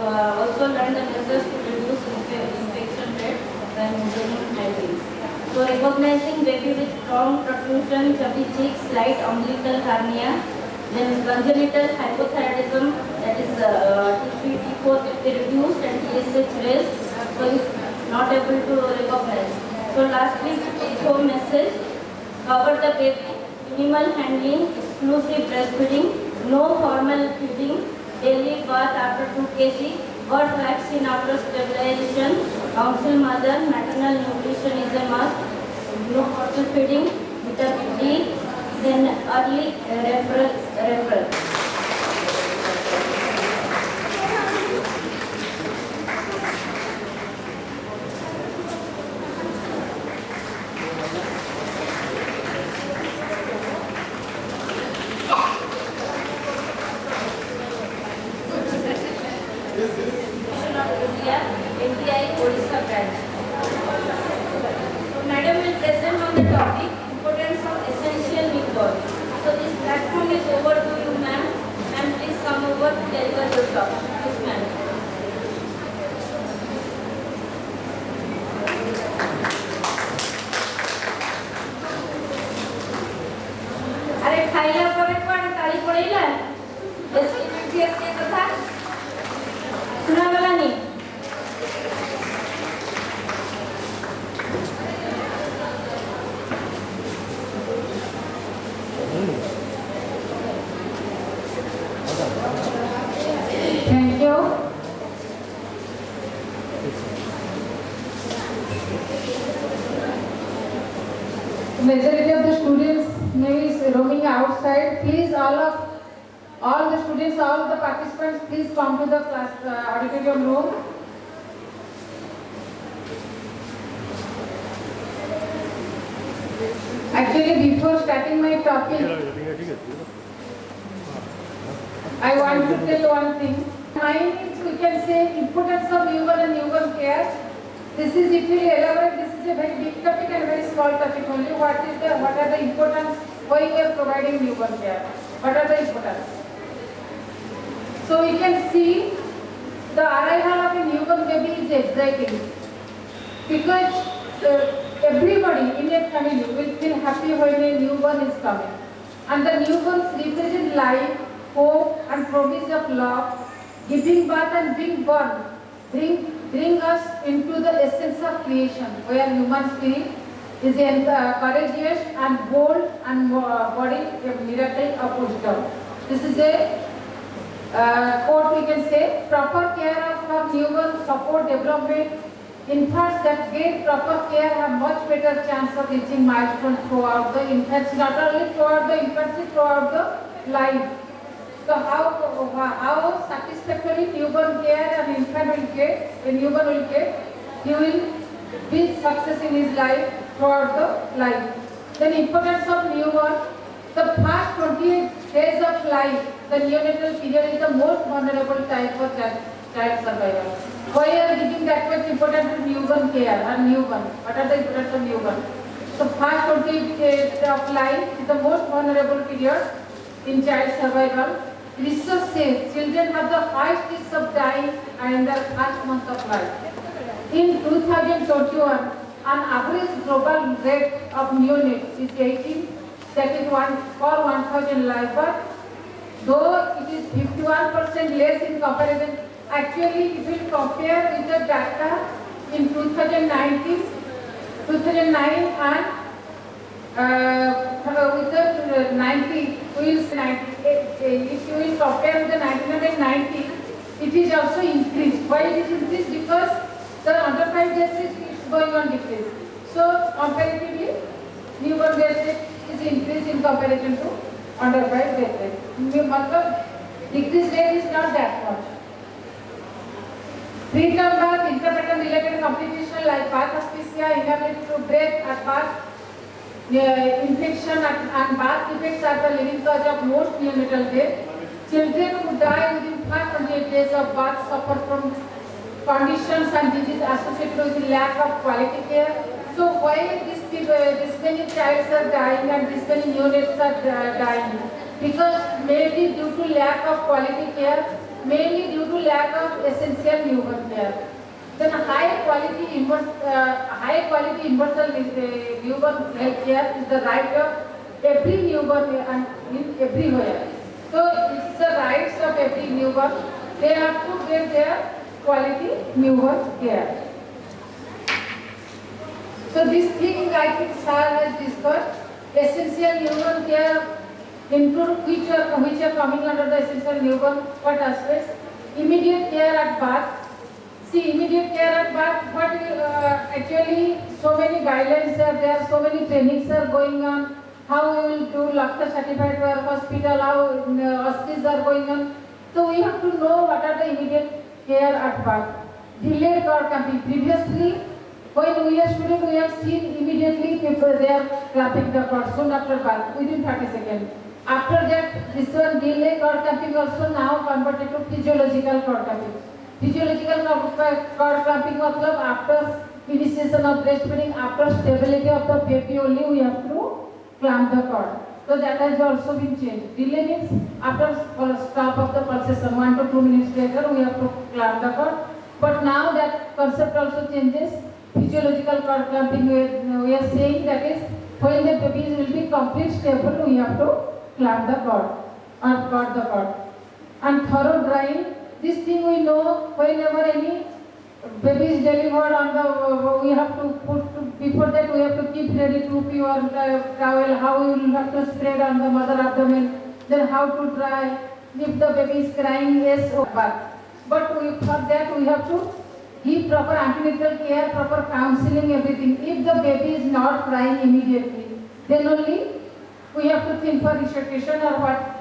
also learned the measures to reduce infection rate by maintaining hygiene. So recognizing baby with strong protrusion, chubby cheeks, slight umbilical hernia, then congenital hypothyroidism, that is T3, T4 will be reduced and TSH raised, so is not able to recognize. So lastly, take home message, cover the baby, minimal handling, exclusive breastfeeding, no formal feeding, daily bath after 2 kg, birth vaccine after stabilization, counsel mother, maternal nutrition is a must, no bottle feeding, vitamin D, then early referral. NTI Odisha branch. So Madam will present on the topic importance of essential newborn. So this platform is over to you, ma'am. Ma'am, please come over to deliver your talk. Yes, ma'am. अरे खाइला परे कोन ताली पड़ेला बेसी मिठी से कथा सुना वाला नहीं. Thank you. Majority of the students maybe is roaming outside. Please, all the students, all the participants, please come to the class auditorium room. Actually, before starting my topic, I want to tell one thing. Mine is, we can say, importance of newborn and newborn care. This is, if you elaborate, this is a very big topic and very small topic only. What are the importance, why we are providing newborn care? What are the importance? So we can see the arrival of a newborn baby is exciting because everybody in a family will feel happy when a newborn is coming. And the newborns represent life, hope and promise of love. Giving birth and being born bring us into the essence of creation, where human spirit is courageous and bold and body a miracle of wisdom. This is a quote we can say. Proper care of our newborn support development. Infants that get proper care have much better chance of reaching milestones throughout the infancy, not only throughout the infancy, throughout the life. So how satisfactory newborn care an infant will get, a newborn will get, he will be success in his life throughout the life. Then importance of newborn. The first 28 days of life, the neonatal period is the most vulnerable time for child survival. Why are giving that much importance to newborn care and newborn? What are the importance of newborn? So first 28 days of life is the most vulnerable period in child survival. Research says children have the highest risk of dying in their first month of life. In 2021, an average global rate of neonates is 18, that is 1 for 1,000 live births. Though it is 51% less in comparison, actually if we compare with the data in 2009 and with the 90, if you will compare with the 1990, it is also increased. Why it is increased? Because the under 5 death rate is going on decrease. So comparatively, newborn death rate is increased in comparison to under 5 death rate. Decrease rate is not that much. Preterm birth, intrapreterm related complications like birth asphyxia, inability to breathe at birth, infection and birth defects are the leading cause of most neonatal death. Children who die within first 28 days of birth suffer from conditions and diseases associated with lack of quality care. So why this many childs are dying and this many neonates are dying? Because mainly due to lack of quality care, mainly due to lack of essential newborn care. Then high quality universal newborn health care is the right of every newborn and in everywhere. So it's the rights of every newborn. They have to get their quality newborn care. So this thing I think Sir has discussed. Essential newborn care include which are coming under the essential newborn, what aspects? Immediate care at birth. See, immediate care at birth, what actually so many guidelines are there, so many trainings are going on, how we will do Lakshya certified care hospital, how hospitals are going on. So we have to know what are the immediate care at birth. Delayed cord clamping. Previously, when we are students, we have seen immediately people they are clamping the cord soon after birth, within 30 seconds. After that, this one delayed cord clamping also now converted to physiological cord clamping. Physiological cord clamping matlab after initiation of breastfeeding, after stability of the baby only we have to clamp the cord. So that has also been changed. Delay means after stop of the pulsation, 1 to 2 minutes later we have to clamp the cord. But now that concept also changes. Physiological cord clamping we are saying that is when the babies will be complete stable we have to clamp the cord or cut the cord. And thorough drying. This thing we know whenever any baby is delivered on the, we have to put, before that we have to keep ready to pure towel, how we will have to spread on the mother abdomen, then how to dry, if the baby is crying, yes or but. But for that we have to give proper antenatal care, proper counseling, everything. If the baby is not crying immediately, then only we have to think for resuscitation or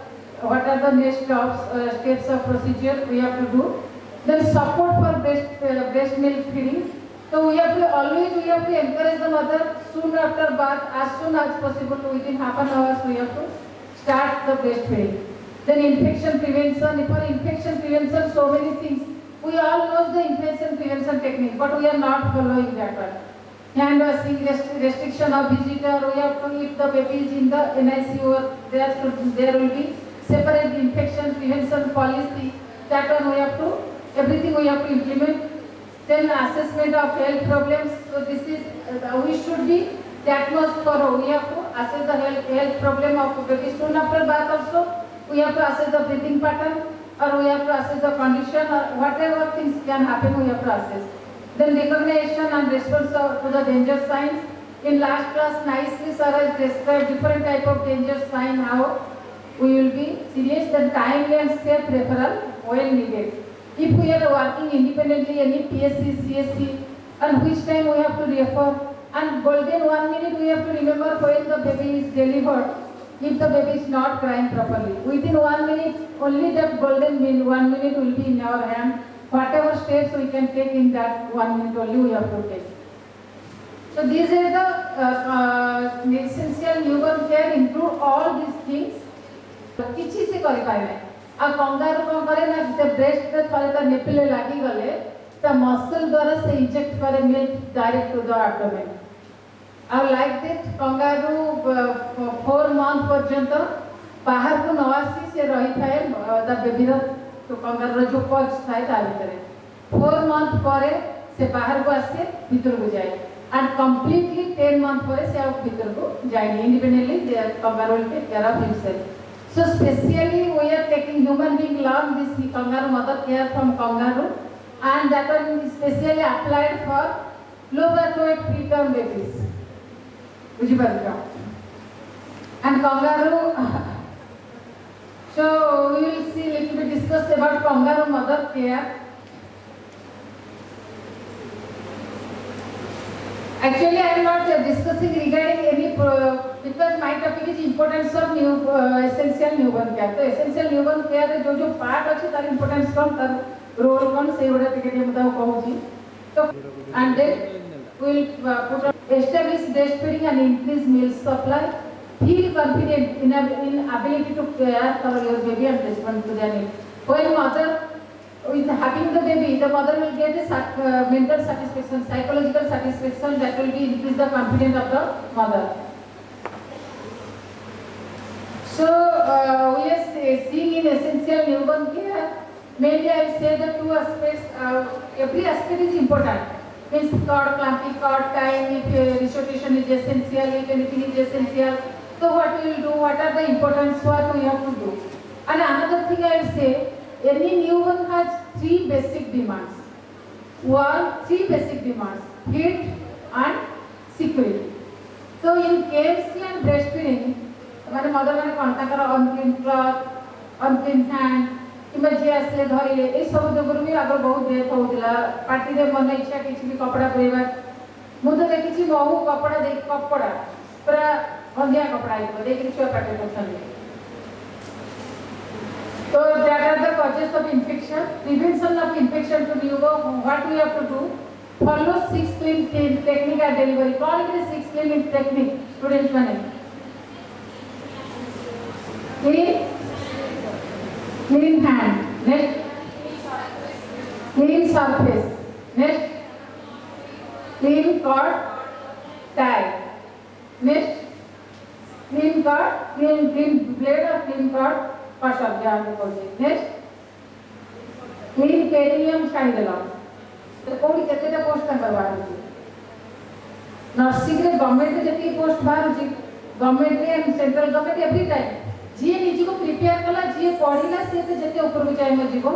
what are the next steps of procedure we have to do. Then support for breast milk feeding. So we have to encourage the mother soon after birth, as soon as possible, within half an hour we have to start the breastfeeding. Then infection prevention. For infection prevention, so many things. We all know the infection prevention technique, but we are not following that one. Hand washing, restriction of visitor. We have to, if the baby is in the NICU, there will be separate infection prevention policy. That one we have to, everything we have to implement. Then assessment of health problems. So this is, we should be that much thorough. We have to assess the health problem of baby. Soon after birth also, we have to assess the breathing pattern, or we have to assess the condition, or whatever things can happen, we have to assess. Then recognition and response to the danger signs. In last class, nicely sir has described different type of danger sign how we will be serious, then timely and safe referral when needed. If we are working independently, any PSC, CSC, and which time we have to refer, and golden 1 minute we have to remember when the baby is delivered, if the baby is not crying properly. Within 1 minute, only that golden 1 minute will be in our hand. Whatever steps we can take in that 1 minute only we have to take. So these are the essential newborn care, include all these things. किसी से करी पाए आ kangaroo कौन करे ना जब breast पे थोड़े ता निपले लगी गले ता मसल द्वारा से इंजेक्ट करे milk direct to the abdomen और लाइक दैट कंगारू 4 मंथ पर्यंत बाहर को नवासी से रही थाए द बेबी तो कंगारू जो पच थाए ता भीतर 4 मंथ परे से बाहर को आसे भीतर को जाए and completely 10 month परे से आप भीतर को जाए independently kangaroo will take care of himself. So specially we are taking human being learn this kangaroo mother care from kangaroo and that one is specially applied for low birth weight preterm babies. बुझी Parika. And kangaroo. So we will see little bit discuss about kangaroo mother care. Actually, I am not discussing regarding any because my topic is importance of essential newborn care. So essential newborn care रे जो part अच्छे तार importance कम तार role कौन से बड़ा ticket ये बताओ कहूँ जी. So and then we will put establish breastfeeding and increase milk supply. Feel confident in ability to care for your baby and respond to their needs. When mother with having the baby, the mother will get a mental satisfaction, psychological satisfaction that will be increase the confidence of the mother. So we are seeing in essential newborn care, mainly I will say the 2 aspects. Every aspect is important. Means cord clamping, cord time, if resuscitation is essential, if anything is essential. So what we will do? What are the importance? What we have to do? And another thing I will say. Any newborn has 3 basic demands. 3 basic demands: heat and security. So in KFC and breastfeeding, हमारे mother माने contact करो unclean cloth, unclean hand, किम्बा जे असले धरिले ए सब जगह भी आगर बहुत death होतिला. Party रे मन इच्छा किछि भी कपड़ा पहिबा मु तो देखिछि बहु कपड़ा दे कपड़ा पूरा हंदिया कपड़ा आइबो देखि छुआ पाटे पछन. So that are the causes of infection. Prevention of infection to newborn. What we have to do? Follow 6 clean technique at delivery. Call it 6 clean technique. Students mane. Clean hand. Next. Clean surface. Next. Clean cord. Tie. Next. Clean cord. Clean blade or clean cord. Next, clean perineum cannula. तो कोई कितने का post कर बाहर जी. Nursing रे government रे जति post बाहर जी. गवर्नमेंट रे and central government every time. जी निजी को प्रिपेयर कला जी पढ़िला से जति ऊपर को जाय मजी को.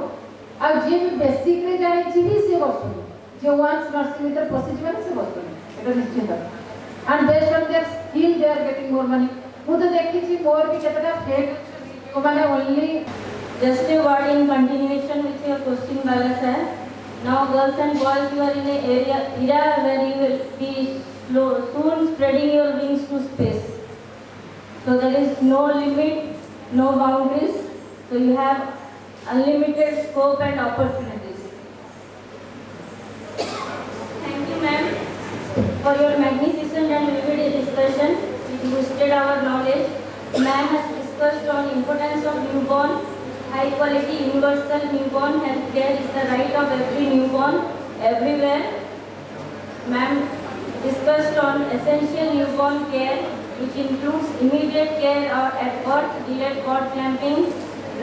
आ जी बेसिक रे जाय जी भी से बसु. जो वंस नर्सिंग रे प्रोसीजर में से बसु. एटा निश्चित है. And based on their skill they are getting more money. मु तो देखि छी मोर भी कितना fake only. Just a word in continuation with your question, Bala sir. Now, girls and boys, you are in an era where you will be soon spreading your wings to space. So there is no limit, no boundaries. So you have unlimited scope and opportunities. Thank you, ma'am, for your magnificent and vivid discussion. It boosted our knowledge. Ma'am has discussed on importance of newborn. High quality universal newborn health care is the right of every newborn everywhere. Ma'am discussed on essential newborn care, which includes immediate care at birth, delayed cord clamping,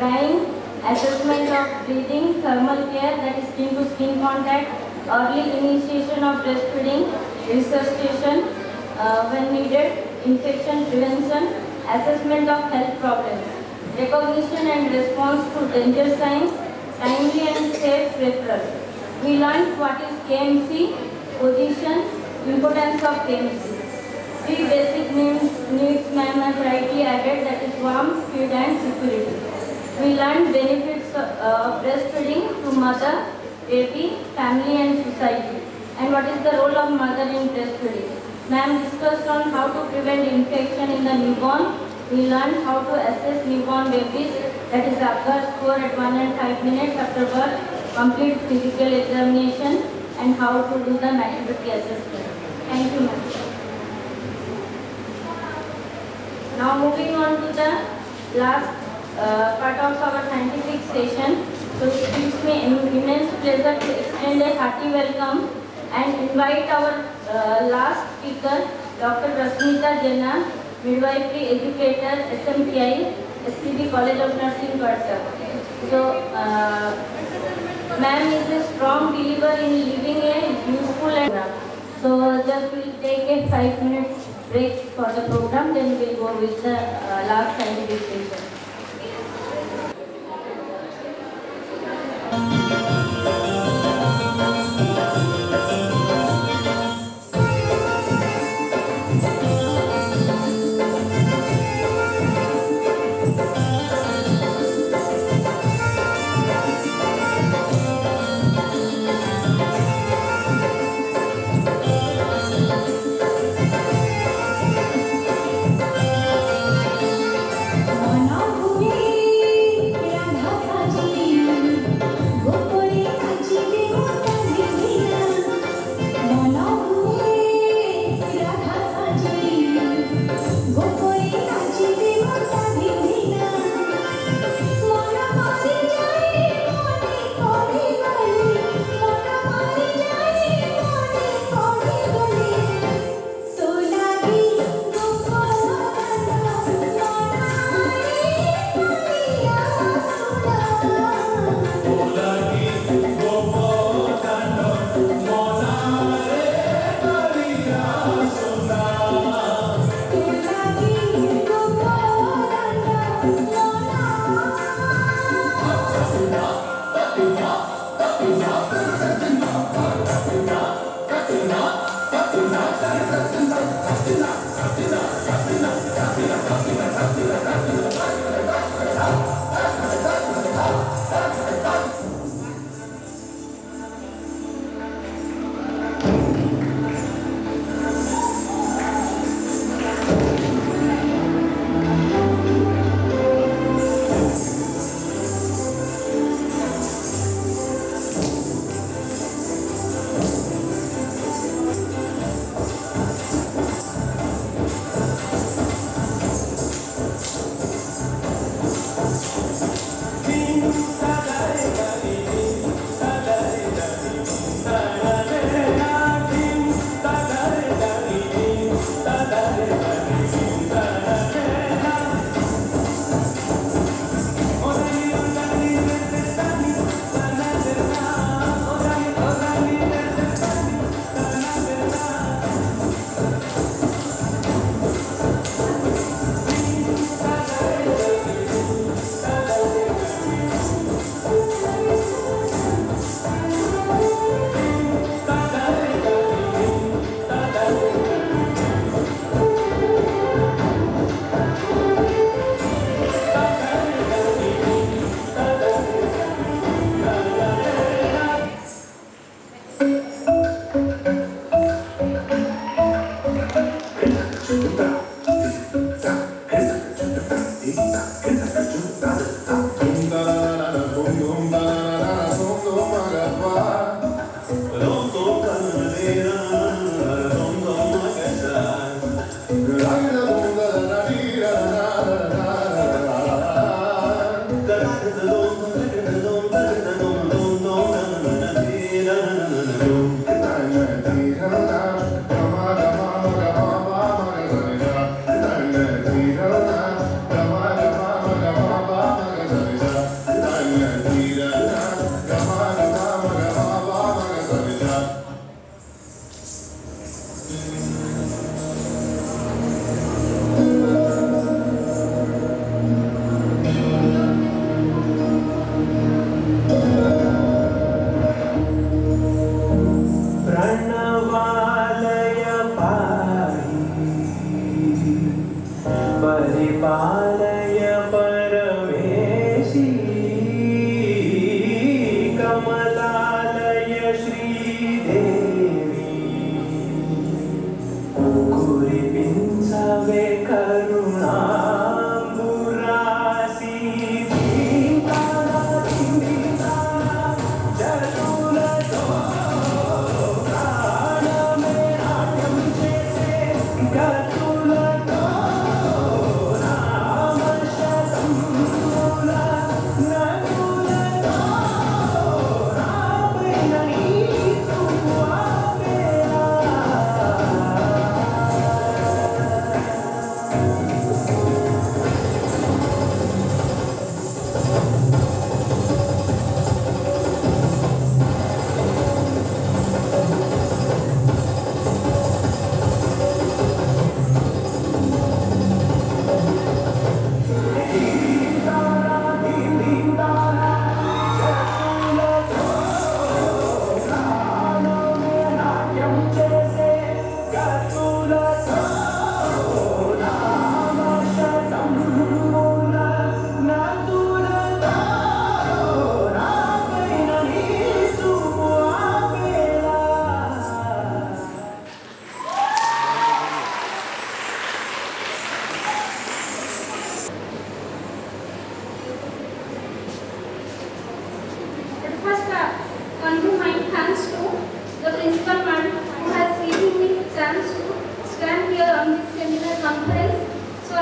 drying, assessment of breathing, thermal care, that is skin to skin contact, early initiation of breastfeeding, resuscitation when needed, infection prevention, assessment of health problems, recognition and response to danger signs, timely and safe referral. We learned what is KMC, position, importance of KMC. Three basic needs ma'am has rightly added, that is warmth, food and security. We learned benefits of breastfeeding to mother, baby, family and society. And what is the role of mother in breastfeeding? Ma'am discussed on how to prevent infection in the newborn. We learned how to assess newborn babies, that is Apgar score at 1 and 5 minutes after birth, complete physical examination, and how to do the maturity assessment. Thank you, ma'am. Now moving on to the last part of our scientific session. So it gives me immense pleasure to extend a hearty welcome and invite our last speaker, Dr. Rasmita Jena, midwifery educator, SMTI, SCB College of Nursing, Karta. So, ma'am is a strong believer in living a useful and so just we'll take a 5 minutes break for the program, then we'll go with the last scientific session.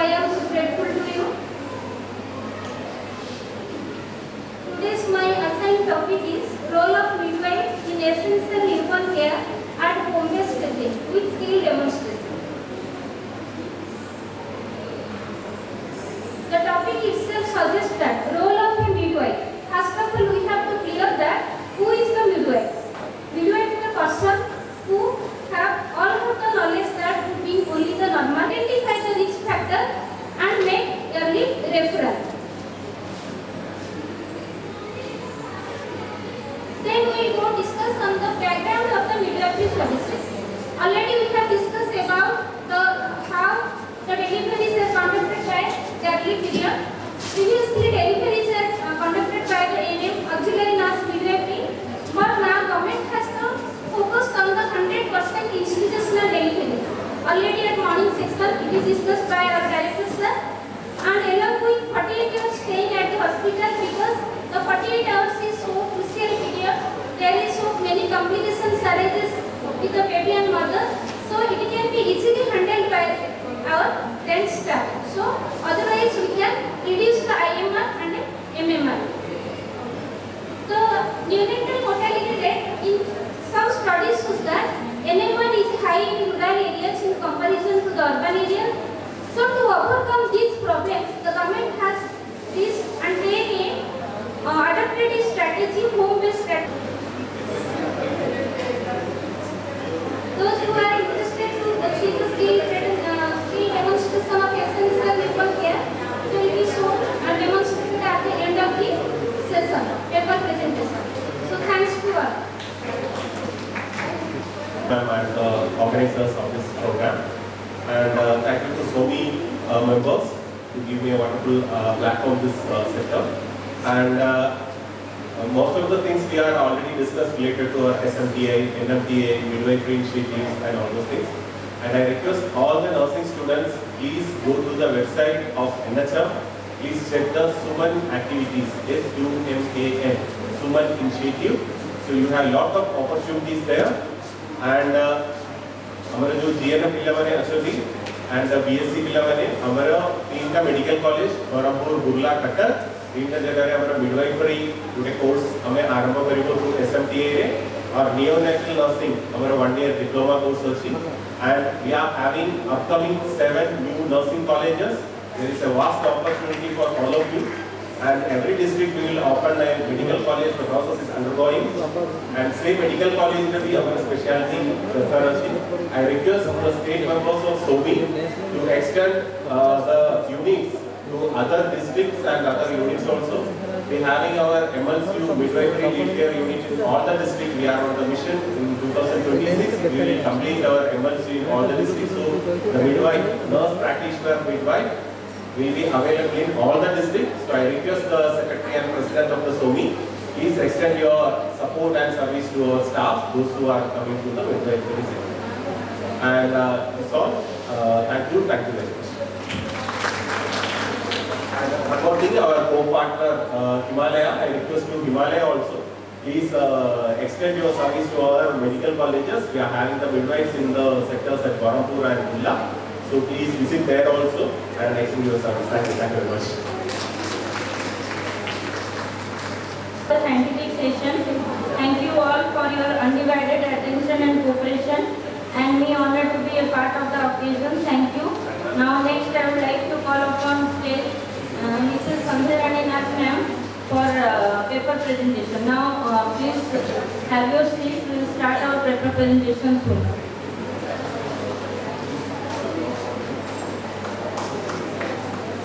I am so grateful to you. Today's my assigned topic is role of midwife in essential newborn care at home-based setting with skill demonstration. The topic itself suggests that role of a midwife. First of all, we have to clear that who is the midwife. Midwife is a person who have all of the knowledge that being only the normal, identify the risk factor and make early referral. Then we will discuss on the background of the midwifery services. Already we have discussed about how the deliveries are conducted by the early period. Previously, deliveries are conducted by the ANM, auxiliary nurse midwifery, but now government has focused on the 100% institutional delivery. Already at morning section, it is discussed by our director sir, and along with 48 hours staying at the hospital, because the 48 hours is so crucial period. There is so many complications arises with the baby and mother, so it can be easily handled by our trained staff. So otherwise we can reduce the IMR and MMR. The neonatal mortality rate in some studies shows that NM1 is high in rural areas in comparison to the urban areas. So to overcome these problems, the government has this and taken adopted a strategy, home-based strategy. Those who are interested to see the skill demonstration of essential newborn care will be shown and demonstrated at the end of the session, paper presentation. So thanks to all. And the organizers of this program, and thank you to SOMI members to give me a wonderful platform this sector. And most of the things we are already discussed related to our SMTA, NMTA, midwifery initiatives and all those things. And I request all the nursing students, please go to the website of NHM. Please check the Suman activities, SUMAN, Suman initiative. So you have lot of opportunities there. And हमारे जो GNM पिलावाने अशोकी and BSc पिलावाने हमारा तीन का medical college Barhampur Burla कट्टर तीन का जगह रे हमारा मिडवाइफरी उनके कोर्स हमें आरंभ करेंगे थ्रू SMTA रे और neonatal nursing हमारा 1 year diploma course होची and we are having upcoming 7 new nursing colleges. There is a vast opportunity for all of you. And every district we will open a medical college. The process is undergoing. And say medical college will be our specialty. I request the state members of SOMI to extend the units to other districts and other units also. We are having our MLCU midwifery lead care unit in all the districts. We are on the mission in 2026. We will complete our MLCU in all the districts. So the midwife, nurse practitioner midwife will be available in all the districts. So I request the Secretary and President of the SOMI, please extend your support and service to our staff, those who are coming to the midwifery sector. And that's all. Thank you very much. And one more thing, our co-partner Himalaya, I request you Himalaya also, please extend your service to our medical colleges. We are having the midwives in the sectors at Barampur and Bulla. So please visit there also and extend your service. Thank you very much. The scientific session. Thank you all for your undivided attention and cooperation, and me honored to be a part of the occasion. Thank you. Now next I would like to call upon stage Mrs. Sandhya Nath ma'am for paper presentation. Now please have your seat. We will start our paper presentation soon.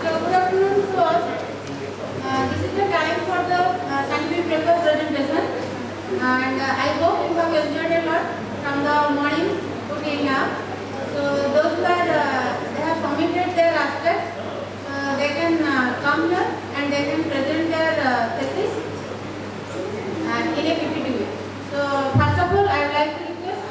Good afternoon to all. This is the time for the scientific paper presentation, and I hope you have enjoyed a lot from the morning to till now. So those who are they have submitted their aspects, they can come here and they can present their thesis in a PPT way. So first of all, I would like to request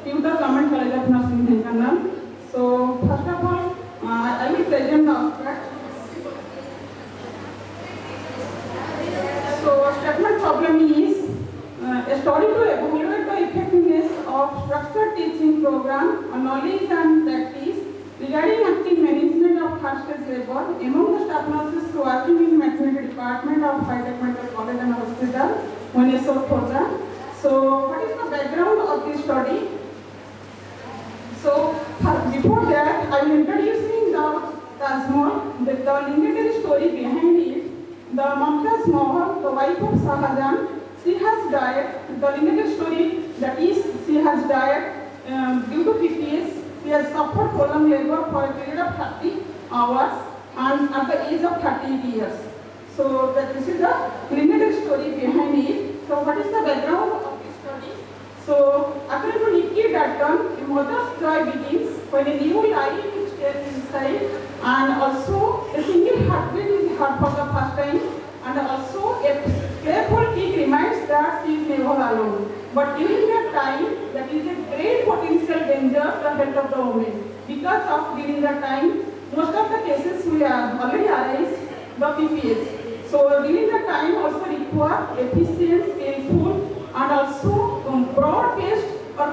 Tutor Government College of Nursing, Dhenkanal. So first of all, I will present the abstract. So statement problem is a study to evaluate the effectiveness of structured teaching program on knowledge and practice regarding active management of first stage labor among the staff nurses working in maternity department of High-Tech Medical College and Hospital, Bhubaneswar, Khordha. So what is the background of this study? So before that, I will introducing the Taj Mahal, the legendary story behind it. The Mumtaz Mahal, the wife of Shah Jahan, she has died. The legendary story that is, she has died due to PTS. She has suffered prolonged labor for a period of 30 hours and at the age of 30 years. So this is the legendary story behind it. So what is the background of this story? So according to Nikki Dutton, a mother's joy begins when a new life is taken inside, and also a single heartbeat is heard for the first time, and also a playful kick reminds that she is never alone. But during that time, that is a great potential danger to the health of the woman. Because of during that time, most of the cases will already arise the PPS. So during that time also require efficient, skillful, and also broad-based or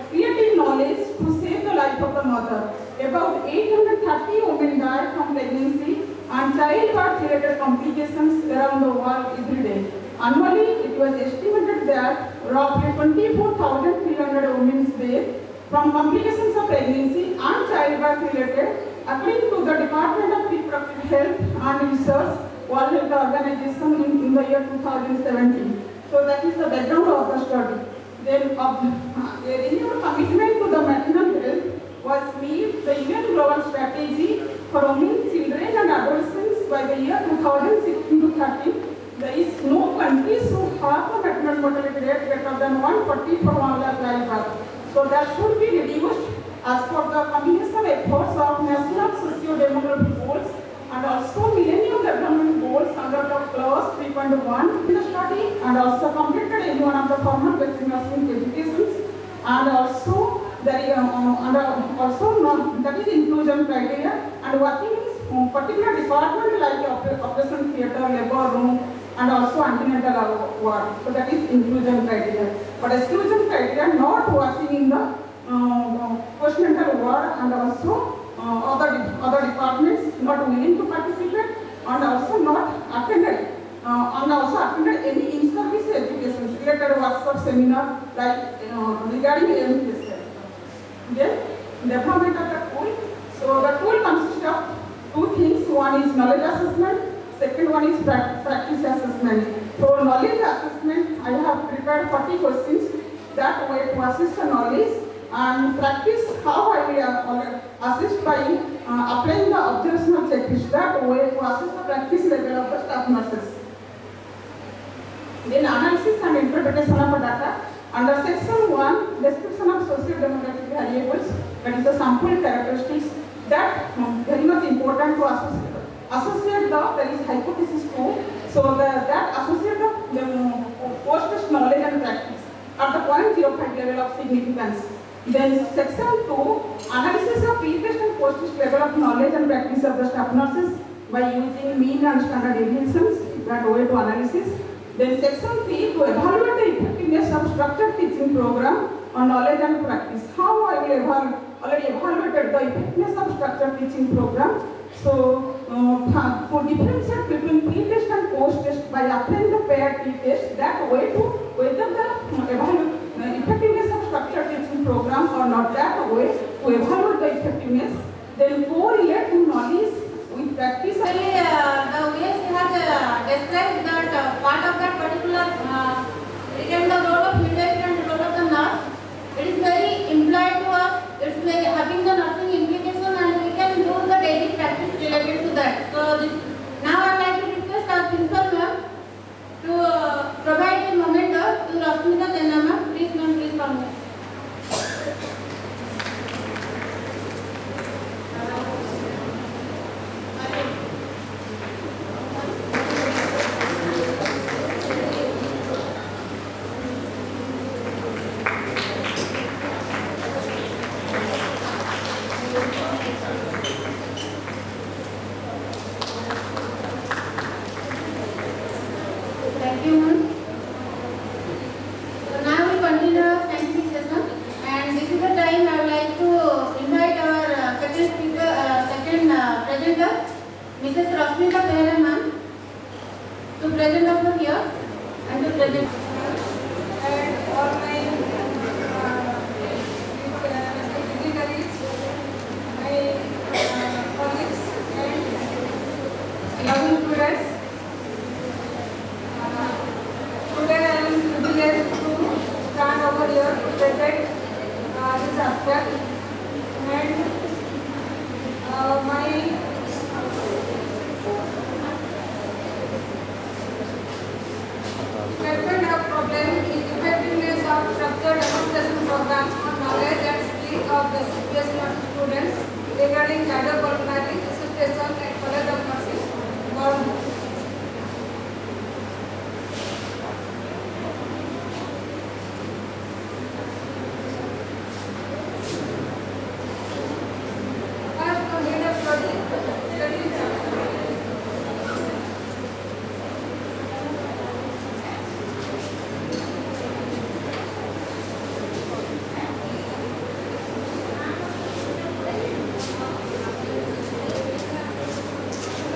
creative knowledge to save the life of the mother. About 830 women die from pregnancy and childbirth-related complications around the world every day. Annually, it was estimated that roughly 24,300 women die from complications of pregnancy and childbirth-related, according to the Department of Reproductive Health and Research, World Health Organization in the year 2017. So that is the background of the study. Then a renewed commitment to the maternal health was made the UN Global Strategy for Women, Children and Adolescents by the year 2016 to 30. There is no country who have a maternal mortality rate greater than 140 for 1 lakh live birth. So that should be reduced as per the combination efforts of national socio-demographic goals and also Millennium Development Goals under the clause 3.1 in the study, and also completed in one of the formal basic nursing educations, and also there is that is inclusion criteria, and working in particular department like operation theatre, labor room, and also antenatal ward. So that is inclusion criteria. But exclusion criteria, not working in the postnatal ward, and also other departments not willing to participate, and also not attended any in-service education related workshop seminar like regarding AMPS. Then development of the tool. So the tool consists of two things. One is knowledge assessment. Second one is practice assessment. For knowledge assessment, I have prepared 40 questions that way to assess the knowledge, and practice how I will assist by applying the observational checklist, that way to assess the practice level of the staff nurses. Then analysis and interpretation of the data. Under section 1, description of socio-demographic variables, that is the sample characteristics, that very much important to associate there is hypothesis too. So that associate the post-test knowledge and practice at the 0.05 level of significance. Then section 2, analysis of pre-test and post-test level of knowledge and practice of the staff nurses by using mean and standard deviations, that way to analysis. Then section 3, to evaluate the effectiveness of structured teaching program on knowledge and practice. How I will already evaluated the effectiveness of structured teaching program. So for differentiate between pre-test and post-test by applying the paired t-test, that way to whether the effectiveness of structured teaching program or not, that way to evaluate the effectiveness. Then correlate to knowledge with practice. The way she has described that part of that particular regarding the role of midwife and the role of the nurse, it is very implied to us. It's very having the nursing implication, and we can do the daily practice related to that. So now I would like to request our principal ma'am to provide a moment to Rasmita Jena ma'am. Please ma'am, please come here. Thank you, ma'am. So now we continue our scientific session, and this is the time I would like to invite our second speaker, presenter, Mrs. Rashmita Behra ma'am, to present over here and to present. And all my dignitaries, my colleagues and young students. Today I am privileged to stand over here to present this abstract, and my statement of problem is effectiveness of structured demonstration program on knowledge and skill of the basic students regarding cardiopulmonary resuscitation at College of Nursing, Government. First, to lead a study.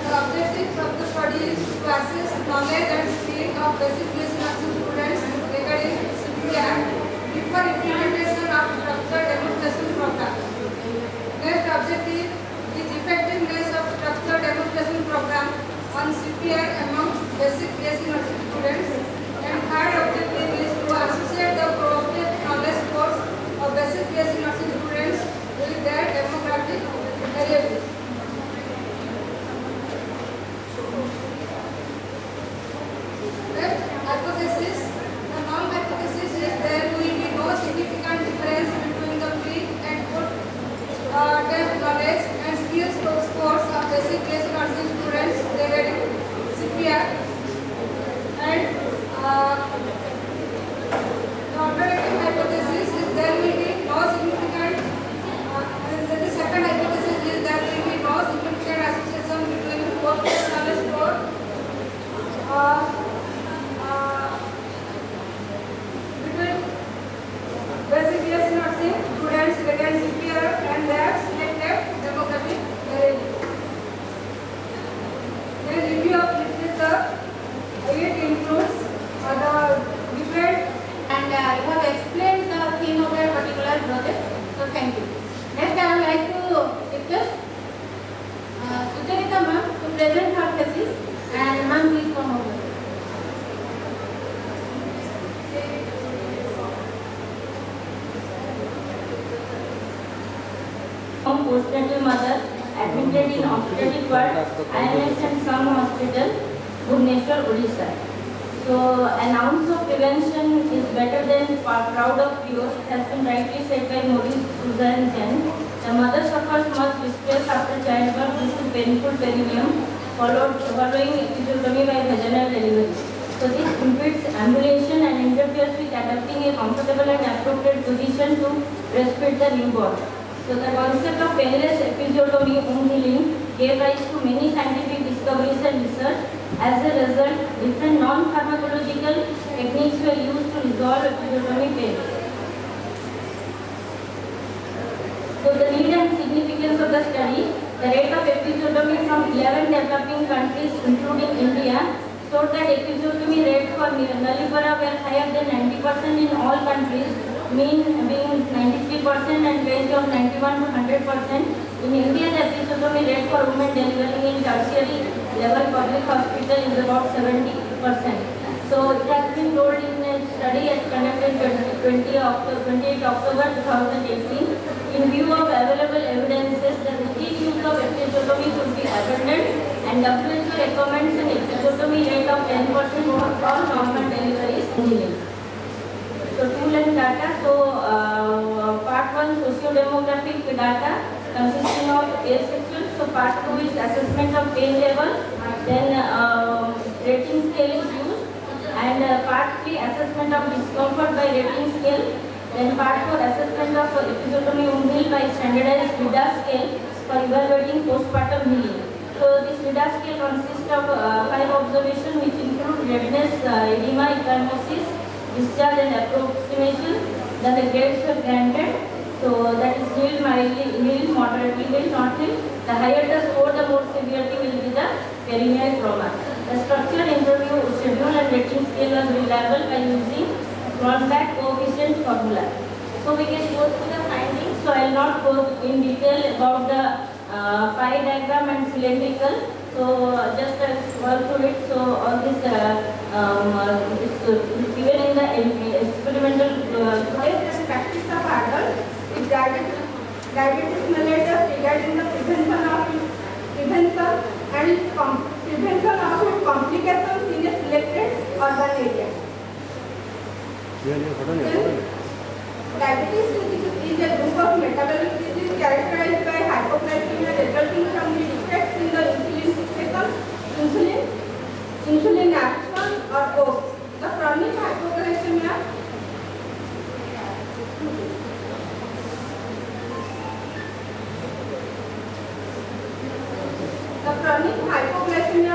The objectives of the study is to assess knowledge and skill of basic nursing students regarding CPR before implementation of structured demonstration program. Next objective is effectiveness of structured demonstration program on CPR among basic nursing students. And third objective is to associate the provided knowledge course of basic nursing students with their demographic variables. Hypothesis. The null hypothesis is there will be no significant difference between the pre and post-test knowledge and skills scores of basic nursing students regarding CPR. And the alternative hypothesis is there will be no significant. And the second hypothesis is there will be no significant association between post-test knowledge score. Between basic nursing students regarding CPR and their selected demographic variables. Then review of literature. It includes the different And you have explained the theme of that particular project. So thank you. Next, I would like to request Sucharita ma'am to present her thesis. And ma'am, please come over. Postnatal mother admitted in obstetric ward, IMS and Sun Hospital, Bhubaneswar, Odisha. So, an ounce of prevention is better than crowd of cure, has been rightly said by Maurice Suzanne Jen. The mother suffers much distress after childbirth due to painful perineum, following episiotomy by vaginal delivery. So, this impedes ambulation and interferes with adapting a comfortable and appropriate position to breastfeed the newborn. So the concept of painless episiotomy womb healing gave rise to many scientific discoveries and research. As a result, different non-pharmacological techniques were used to resolve episiotomy pain. So the need and significance of the study, the rate of episiotomy from 11 developing countries including India showed that episiotomy rates for nullipara were higher than 90% in all countries, mean being 93% and range of 91 to 100%. In India, the episiotomy rate for women delivering in tertiary level public hospital is about 70%. So it has been told in a study conducted 28 October 2018. In view of available evidences, the routine use of episiotomy should be abandoned, and WHO recommends an episiotomy rate of 10% for all normal deliveries. So tool and data. So part 1 socio-demographic data consisting of asexual. So part 2 is assessment of pain level. Then rating scale is used, and part 3 assessment of discomfort by rating scale. Then part 4 assessment of episiotomy womb heal by standardized VIDA scale for evaluating postpartum healing. So this VIDA scale consists of 5 observations which include redness, diagnosis, discharge and approximation, then the grades were granted. So that is nil, mildly, nil, moderately, nil, not nil. The higher the score, the more severity will be the perineal trauma. The structured interview schedule and rating scale was reliable by using Cronbach coefficient formula. So we can go through the findings. So I will not go in detail about the pie diagram and cylindrical. So just scroll through it. So all this is given in the experimental Practice of adult with diabetes mellitus regarding the prevention and prevention of complications in a selected urban area. Diabetes is a group of metabolic disease characterized by hypoglycemia resulting from the defects in the insulin secretion, insulin action or both. The chronic hypoglycemia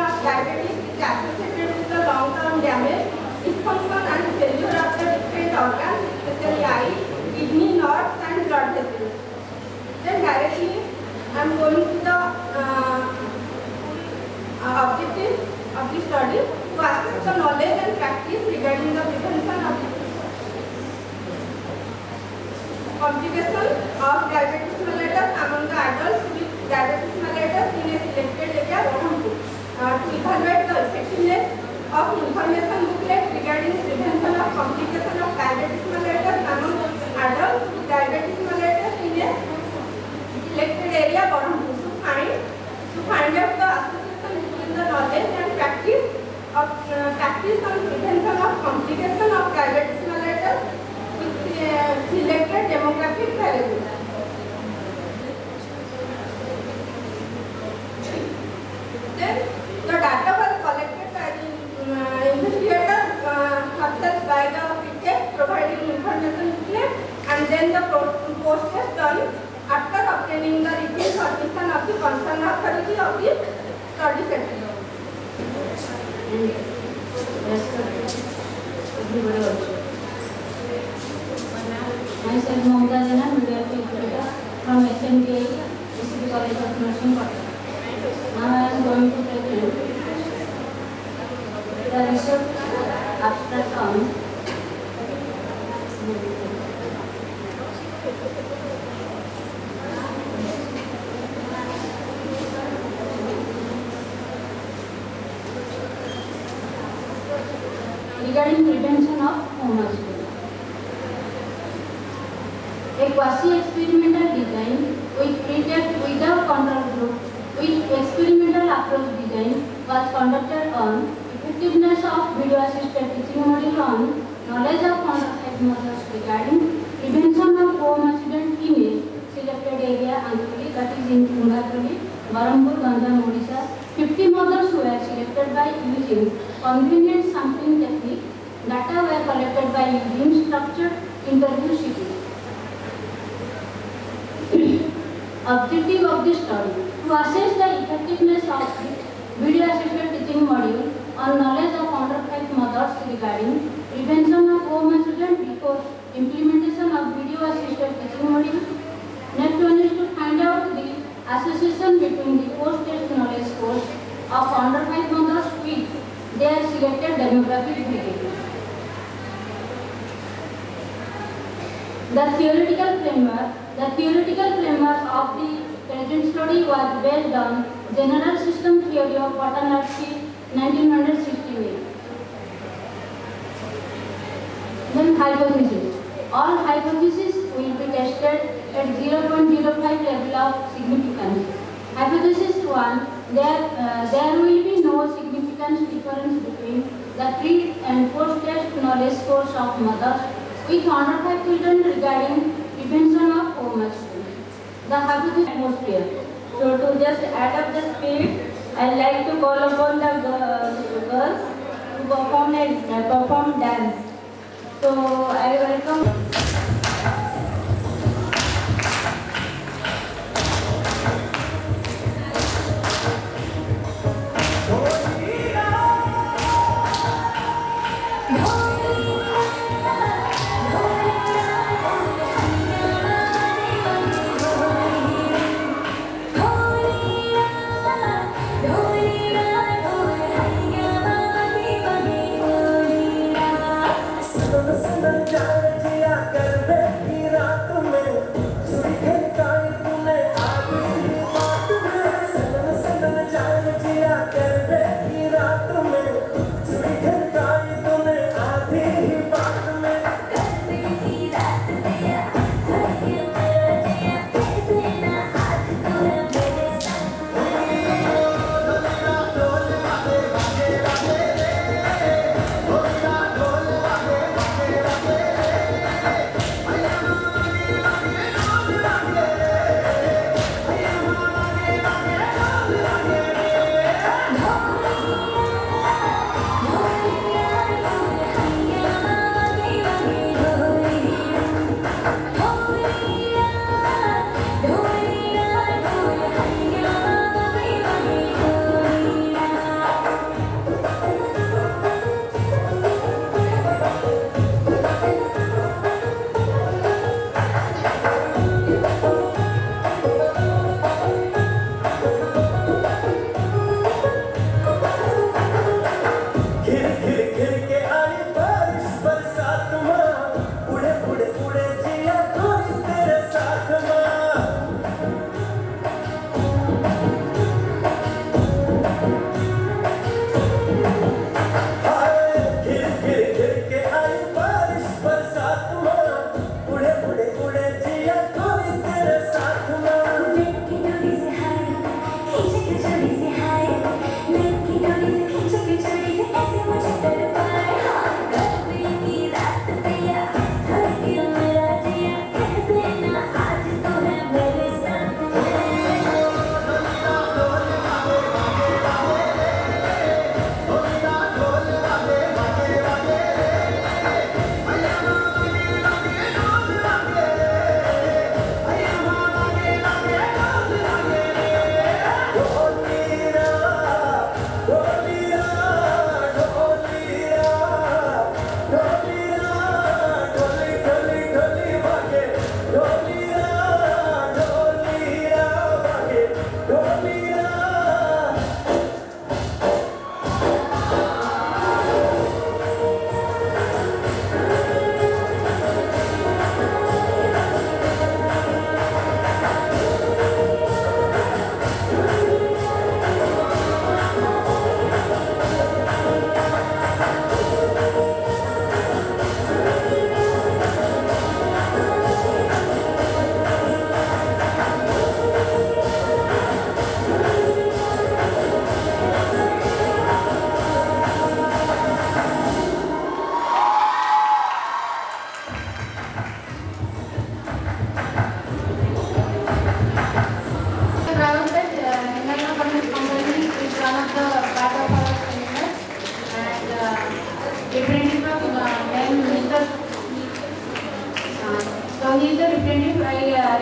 of diabetes is associated with the long-term damage, dysfunction and failure of the different organs, especially eye, kidney, nerves and blood vessels. Then directly I am going to the objective of the study to assess the knowledge and practice regarding the prevention of complications of diabetes mellitus among the adults with diabetes mellitus in a selected area to evaluate the effectiveness of information booklet regarding prevention of complication of diabetes mellitus among adults with diabetes mellitus in a selected area to find out the association between the knowledge and practice on prevention of complication of diabetes mellitus with selected demographic variables. Then the data was collected by the investigator success by the PTEC providing information booklet, and then the post-test done after obtaining the written permission of the concerned authority of the study center. Myself Mamta Jana, midwifery educator from SMDA, SCB College of Nursing, Kolkata. Now I am going to present the research abstract on regarding prevention of homocysteine. A quasi-experimental design with pre-test without control group with experimental approach design was conducted on effectiveness of video-assisted teaching module on knowledge of contraceptive methods regarding prevention of homocysteine in a selected area Antoli, that is in Tungatoli, Barampur, Ganjam, Odisha. 50 mothers were selected by using convenient sampling technique. Data were collected by using structured interview schedules. Objective of this study: to assess the effectiveness of the video-assisted teaching module on knowledge of contraceptive methods regarding prevention of homocysteine before implementation of video-assisted teaching module. Next one is to find out the association between the post-test knowledge scores of under 5 mothers with their selected demographic variables. The theoretical framework of the present study was based on general system theory of Watanabe, 1968. Then hypothesis. All hypotheses will be tested at 0.05 level of significance. Hypothesis 1: there will be no significant difference between the pre and post-test knowledge scores of mothers with under 5 children regarding prevention of homocysteine. The hypothesis atmosphere. So to just add up the speed, I like to call upon the girls to perform dance. So I welcome. Oh,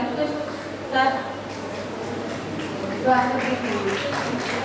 request sir to answer this.